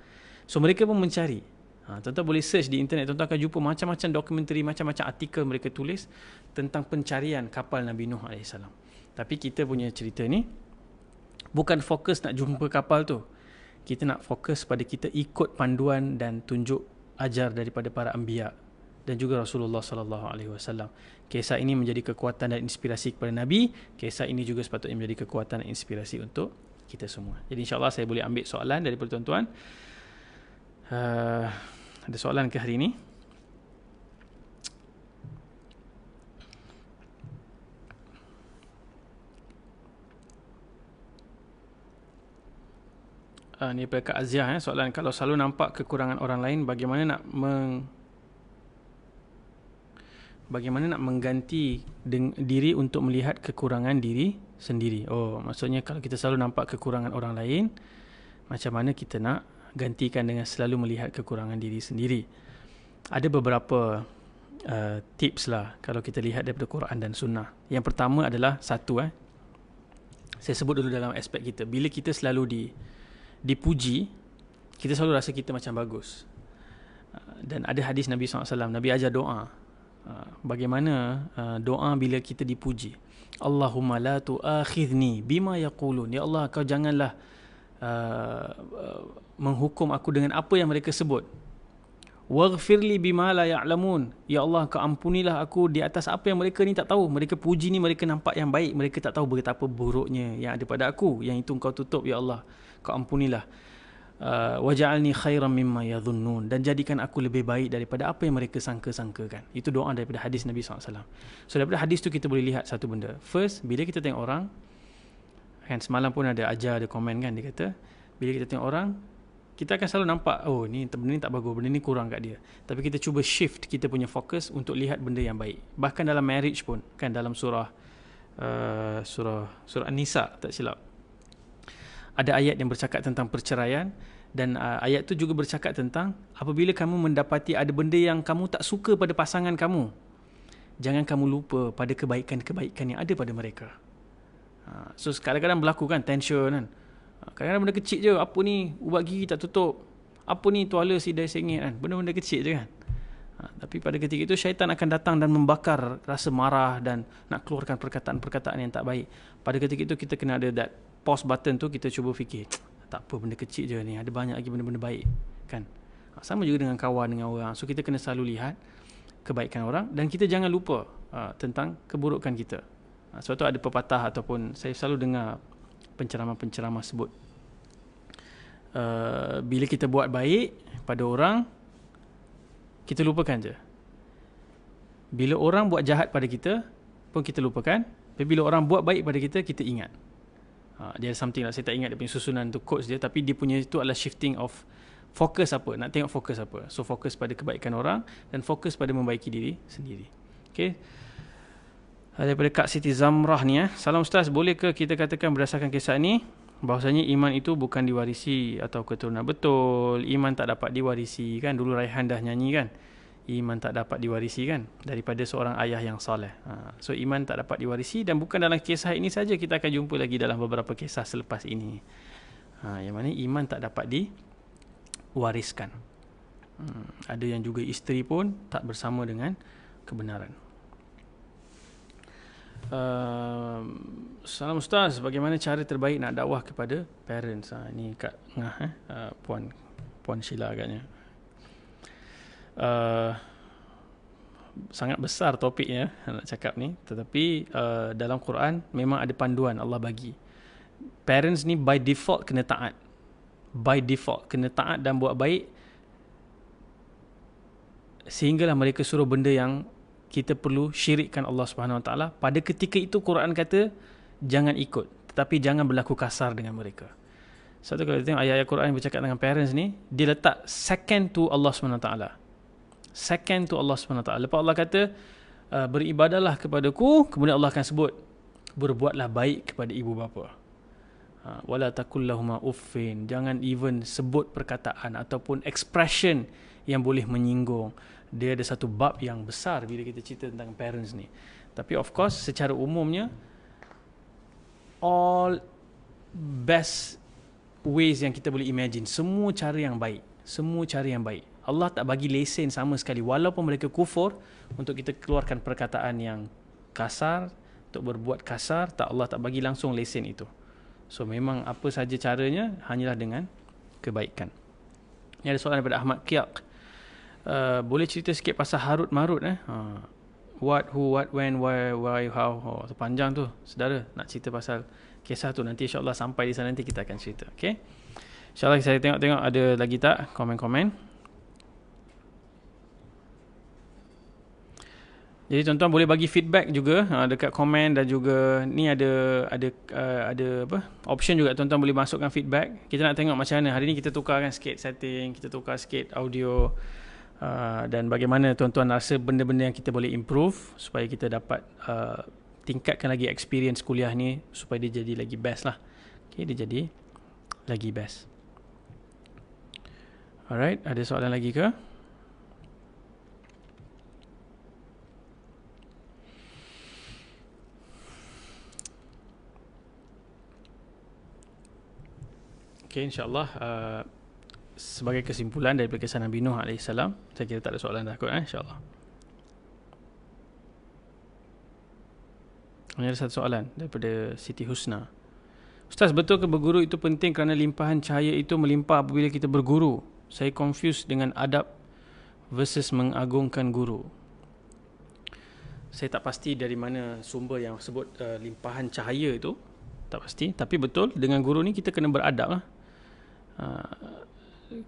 So mereka pun mencari. Tuan-tuan boleh search di internet, tuan-tuan akan jumpa macam-macam dokumentari, macam-macam artikel mereka tulis tentang pencarian kapal Nabi Nuh AS. Tapi kita punya cerita ni bukan fokus nak jumpa kapal tu. Kita nak fokus pada kita ikut panduan dan tunjuk ajar daripada para anbiya dan juga Rasulullah sallallahu alaihi wasallam. Kisah ini menjadi kekuatan dan inspirasi kepada Nabi. Kisah ini juga sepatutnya menjadi kekuatan dan inspirasi untuk kita semua. Jadi insya-Allah saya boleh ambil soalan daripada tuan-tuan. Ada soalan ke hari ini? Ni daripada Kak Aziah soalan, kalau selalu nampak kekurangan orang lain, bagaimana nak mengganti diri untuk melihat kekurangan diri sendiri? Oh, maksudnya kalau kita selalu nampak kekurangan orang lain, macam mana kita nak gantikan dengan selalu melihat kekurangan diri sendiri? Ada beberapa tips lah kalau kita lihat daripada Quran dan Sunnah. Yang pertama adalah saya sebut dulu dalam aspek kita. Bila kita selalu dipuji, kita selalu rasa kita macam bagus. Dan ada hadis Nabi SAW, Nabi ajar doa. Bagaimana doa bila kita dipuji. Allahumma la tu'akhidni bima yaqulun. Ya Allah, kau janganlah menghukum aku dengan apa yang mereka sebut. Waghfirli bima la ya'lamun. Ya Allah, kau ampunilah aku di atas apa yang mereka ni tak tahu. Mereka puji ni, mereka nampak yang baik, mereka tak tahu betapa buruknya yang ada pada aku. Yang itu kau tutup, ya Allah. Kau ampunilah. Waj'alni khairan mimma yadhunnun, dan jadikan aku lebih baik daripada apa yang mereka sangka-sangkakan. Itu doa daripada hadis Nabi SAW. So daripada hadis tu kita boleh lihat satu benda. First, bila kita tengok orang, kan semalam pun ada ada komen kan, dia kata bila kita tengok orang, kita akan selalu nampak, oh ni benda ni tak bagus, benda ni kurang kat dia. Tapi kita cuba shift kita punya fokus untuk lihat benda yang baik. Bahkan dalam marriage pun, kan dalam surah An-Nisa tak silap, ada ayat yang bercakap tentang perceraian, dan ayat tu juga bercakap tentang apabila kamu mendapati ada benda yang kamu tak suka pada pasangan kamu, jangan kamu lupa pada kebaikan-kebaikan yang ada pada mereka. So kadang-kadang berlaku kan tension kan. Kadang-kadang benda kecil je, apa ni ubat gigi tak tutup, apa ni tuala sidai sengit kan, benda-benda kecil je kan. Tapi pada ketika itu syaitan akan datang dan membakar rasa marah dan nak keluarkan perkataan-perkataan yang tak baik. Pada ketika itu kita kena ada that pause button tu, kita cuba fikir, tak apa, benda kecil je ni, ada banyak lagi benda-benda baik kan. Sama juga dengan kawan, dengan orang. So kita kena selalu lihat kebaikan orang dan kita jangan lupa tentang keburukan kita. Sebab tu ada pepatah ataupun saya selalu dengar penceramah-penceramah sebut, bila kita buat baik pada orang, kita lupakan je. Bila orang buat jahat pada kita pun kita lupakan. Tapi bila orang buat baik pada kita, kita ingat. Dia ada something lah, saya tak ingat dia punya susunan tu quotes dia, tapi dia punya itu adalah shifting of fokus apa, nak tengok fokus apa. So fokus pada kebaikan orang dan fokus pada membaiki diri sendiri. Okay. Daripada Kak Siti Zamrah ni salam Ustaz, boleh ke kita katakan berdasarkan kisah ni bahawasanya iman itu bukan diwarisi atau keturunan? Betul, iman tak dapat diwarisi kan. Dulu Raihan dah nyanyi kan, iman tak dapat diwarisi kan, daripada seorang ayah yang soleh. So iman tak dapat diwarisi, dan bukan dalam kisah ini saja, kita akan jumpa lagi dalam beberapa kisah selepas ini. Yang mana iman tak dapat diwariskan. Ada yang juga isteri pun tak bersama dengan kebenaran. Salam Ustaz, bagaimana cara terbaik nak dakwah kepada parents? Ini Kak Ngah, Puan Sheila agaknya. Sangat besar topiknya nak cakap ni, tetapi dalam Quran memang ada panduan Allah bagi. Parents ni by default kena taat. By default kena taat dan buat baik, sehinggalah mereka suruh benda yang kita perlu syirikkan Allah Subhanahu Wa Taala. Pada ketika itu Quran kata jangan ikut, tetapi jangan berlaku kasar dengan mereka. Satu kalau kita tengok ayat-ayat Quran yang bercakap dengan parents ni, dia letak second to Allah Subhanahu Wa Taala. Second to Allah Subhanahu Wa Taala. Lepas Allah kata beribadahlah kepadaku, kemudian Allah akan sebut berbuatlah baik kepada ibu bapa. Wala takul lahuma uffin, jangan even sebut perkataan ataupun expression yang boleh menyinggung. Dia ada satu bab yang besar bila kita cerita tentang parents ni. Tapi of course secara umumnya all best ways yang kita boleh imagine. Semua cara yang baik. Semua cara yang baik. Allah tak bagi lesen sama sekali. Walaupun mereka kufur, untuk kita keluarkan perkataan yang kasar, untuk berbuat kasar, Allah tak bagi langsung lesen itu. So memang apa saja caranya, hanyalah dengan kebaikan. Ini ada soalan daripada Ahmad Kiak. Boleh cerita sikit pasal Harut Marut? What, who, what, when, why, how. Tu panjang tu, saudara. Nak cerita pasal kisah tu, nanti insyaAllah sampai di sana nanti kita akan cerita. Okay? InsyaAllah saya tengok ada lagi tak komen-komen. Jadi tuan-tuan boleh bagi feedback juga dekat komen, dan juga ni ada apa option juga, tuan-tuan boleh masukkan feedback. Kita nak tengok macam mana hari ni kita tukarkan sikit setting, kita tukar sikit audio, dan bagaimana tuan-tuan rasa benda-benda yang kita boleh improve supaya kita dapat tingkatkan lagi experience kuliah ni supaya dia jadi lagi best lah. Okay, dia jadi lagi best. Alright, ada soalan lagi ke? Okay, insyaAllah sebagai kesimpulan daripada kisah Nabi Nuh AS, saya kira tak ada soalan dah kot, insyaAllah. Ini ada satu soalan daripada Siti Husna. Ustaz, betul ke berguru itu penting kerana limpahan cahaya itu melimpah apabila kita berguru? Saya confused dengan adab versus mengagungkan guru. Saya tak pasti dari mana sumber yang sebut limpahan cahaya itu. Tak pasti. Tapi betul, dengan guru ni kita kena beradab lah.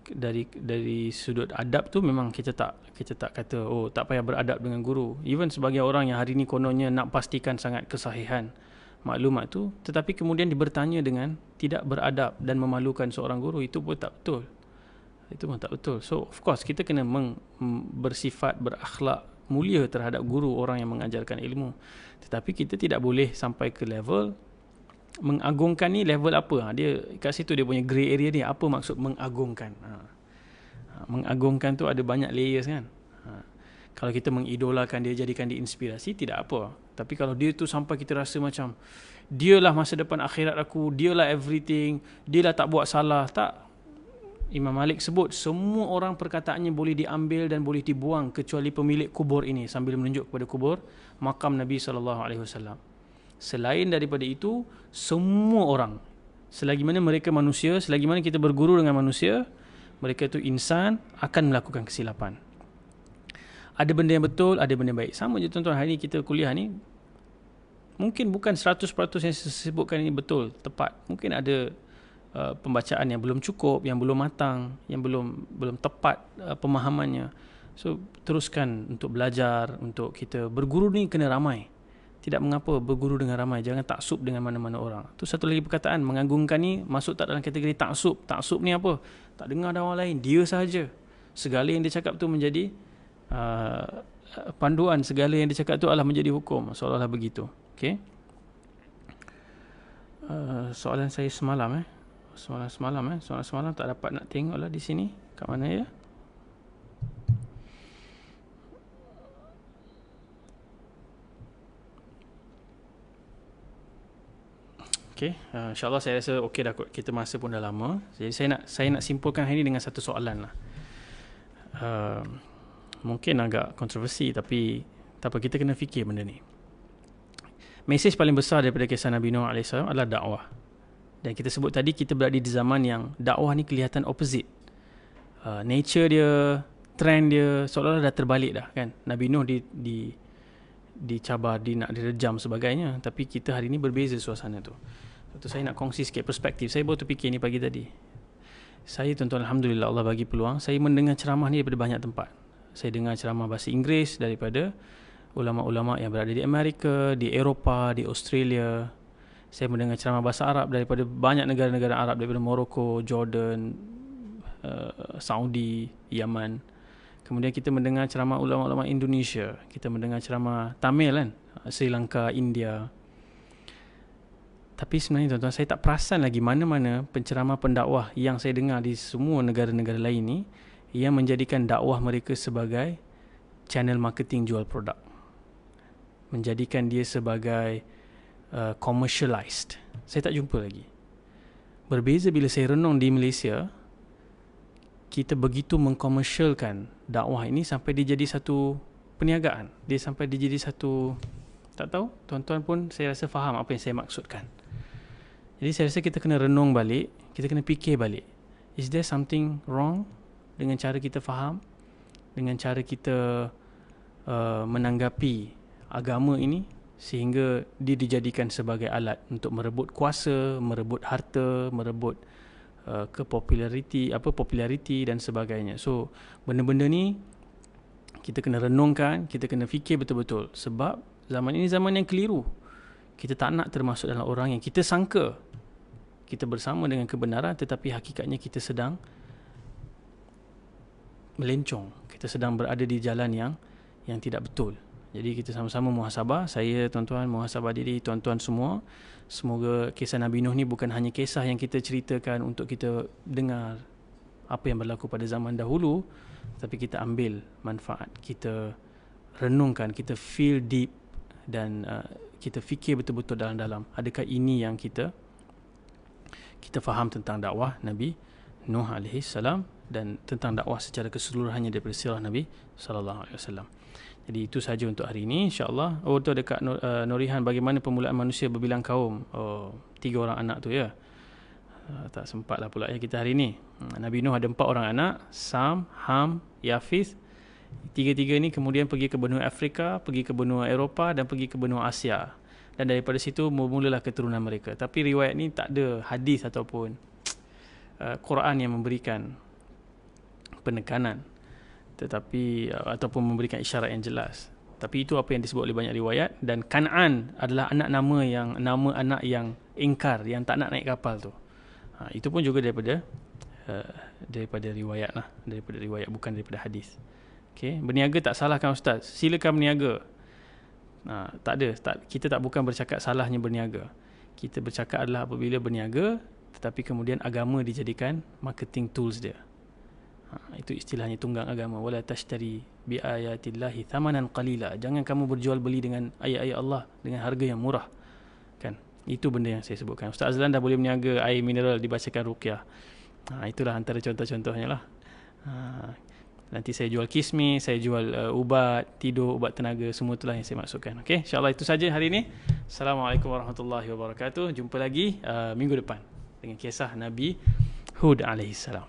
Dari sudut adab tu memang kita tak kata oh tak payah beradab dengan guru. Even sebagai orang yang hari ni kononnya nak pastikan sangat kesahihan maklumat tu, tetapi kemudian bertanya dengan tidak beradab dan memalukan seorang guru, itu pun tak betul. Itu pun tak betul. So of course kita kena bersifat berakhlak mulia terhadap guru, orang yang mengajarkan ilmu. Tetapi kita tidak boleh sampai ke level mengagungkan. Ni level apa? Dia kat situ dia punya grey area ni. Apa maksud mengagungkan? Mengagungkan tu ada banyak layers kan. Kalau kita mengidolakan dia, jadikan dia inspirasi, tidak apa. Tapi kalau dia tu sampai kita rasa macam dialah masa depan akhirat aku, dialah everything, dialah tak buat salah, tak. Imam Malik sebut semua orang perkataannya boleh diambil dan boleh dibuang kecuali pemilik kubur ini, sambil menunjuk kepada kubur makam Nabi SAW. Selain daripada itu, semua orang, selagi mana mereka manusia, selagi mana kita berguru dengan manusia, mereka itu insan, akan melakukan kesilapan. Ada benda yang betul, ada benda yang baik. Sama je tuan-tuan, hari ni kita kuliah ni mungkin bukan 100% yang saya sebutkan ini betul, tepat. Mungkin ada pembacaan yang belum cukup, yang belum matang, yang belum tepat pemahamannya. So teruskan untuk belajar, untuk kita berguru ni kena ramai. Tidak mengapa berguru dengan ramai, jangan taksub dengan mana-mana orang. Tu satu lagi perkataan, mengagungkan ni masuk tak dalam kategori taksub. Taksub ni apa? Tak dengar orang lain, dia sahaja. Segala yang dia cakap tu menjadi panduan, segala yang dia cakap tu adalah menjadi hukum, seolah-olah begitu. Okey. Soalan saya semalam Soalan semalam tak dapat nak tengoklah di sini. Kat mana ya? Okey, insyaAllah saya rasa okey dah kot. Kita masa pun dah lama. Jadi saya nak simpulkan hari ini dengan satu soalan lah. Mungkin agak kontroversi, tapi tak apa, kita kena fikir benda ni. Mesej paling besar daripada kisah Nabi Nuh AS adalah dakwah. Dan kita sebut tadi, kita berada di zaman yang dakwah ni kelihatan opposite. Nature dia, trend dia seolah-olah dah terbalik dah kan. Nabi Nuh dicabar, nak direjam sebagainya, tapi kita hari ni berbeza suasana tu. Itu saya nak kongsi sikit perspektif. Saya baru terfikir ni pagi tadi. Saya tuan-tuan, alhamdulillah Allah bagi peluang, saya mendengar ceramah ni daripada banyak tempat. Saya dengar ceramah bahasa Inggeris daripada ulama-ulama yang berada di Amerika, di Eropah, di Australia. Saya mendengar ceramah bahasa Arab daripada banyak negara-negara Arab, daripada Morocco, Jordan, Saudi, Yaman. Kemudian kita mendengar ceramah ulama-ulama Indonesia. Kita mendengar ceramah Tamil kan, Sri Lanka, India. Tapi sebenarnya tuan-tuan, saya tak perasan lagi mana-mana penceramah pendakwah yang saya dengar di semua negara-negara lain ni yang menjadikan dakwah mereka sebagai channel marketing jual produk. Menjadikan dia sebagai commercialized. Saya tak jumpa lagi. Berbeza bila saya renung di Malaysia, kita begitu mengkomersialkan dakwah ini sampai dia jadi satu perniagaan. Dia sampai dia jadi satu, tak tahu, tuan-tuan pun saya rasa faham apa yang saya maksudkan. Jadi saya rasa kita kena renung balik, kita kena fikir balik. Is there something wrong dengan cara kita faham, dengan cara kita menanggapi agama ini, sehingga dia dijadikan sebagai alat untuk merebut kuasa, merebut harta, merebut populariti dan sebagainya. So benda-benda ni kita kena renungkan, kita kena fikir betul-betul, sebab zaman ini zaman yang keliru. Kita tak nak termasuk dalam orang yang kita sangka kita bersama dengan kebenaran, tetapi hakikatnya kita sedang melencong, kita sedang berada di jalan yang tidak betul. Jadi kita sama-sama muhasabah. Saya, tuan-tuan, muhasabah diri tuan-tuan semua. Semoga kisah Nabi Nuh ni bukan hanya kisah yang kita ceritakan untuk kita dengar apa yang berlaku pada zaman dahulu, tapi kita ambil manfaat, kita renungkan, kita feel deep, dan kita fikir betul-betul dalam-dalam. Adakah ini yang kita faham tentang dakwah Nabi Nuh alaihi salam dan tentang dakwah secara keseluruhannya daripada sirah Nabi sallallahu alaihi wasallam. Jadi itu sahaja untuk hari ini, insya-Allah. Oh, tu ada Kak Nurihan, bagaimana permulaan manusia berbilang kaum? Oh, 3 orang anak tu ya. Tak sempatlah pula ya kita hari ini. Nabi Nuh ada 4 orang anak, Sam, Ham, Yafith. 3-3 ni kemudian pergi ke benua Afrika, pergi ke benua Eropah dan pergi ke benua Asia. Dan daripada situ mulalah keturunan mereka. Tapi riwayat ni tak ada hadis ataupun Quran yang memberikan penekanan, tetapi ataupun memberikan isyarat yang jelas. Tapi itu apa yang disebut oleh banyak riwayat. Dan Kan'an adalah nama anak yang ingkar, yang tak nak naik kapal tu. Itu pun juga daripada riwayat lah, daripada riwayat, bukan daripada hadis. Okay. Berniaga tak salah kan Ustaz? Silakan berniaga. Kita bukan bercakap salahnya berniaga. Kita bercakap adalah apabila berniaga tetapi kemudian agama dijadikan marketing tools dia. Itu istilahnya tunggang agama. Wala tashtari bi ayatillahi thamanan qalila. Jangan kamu berjual beli dengan ayat-ayat Allah dengan harga yang murah. Kan? Itu benda yang saya sebutkan. Ustaz Azlan dah boleh berniaga air mineral dibacakan ruqyah. Itulah antara contoh-contohnya lah. Nanti saya jual kismis, saya jual ubat tidur, ubat tenaga, semua itulah yang saya maksudkan. Okey, insya-Allah itu saja hari ini. Assalamualaikum warahmatullahi wabarakatuh. Jumpa lagi minggu depan dengan kisah Nabi Hud alaihi salam.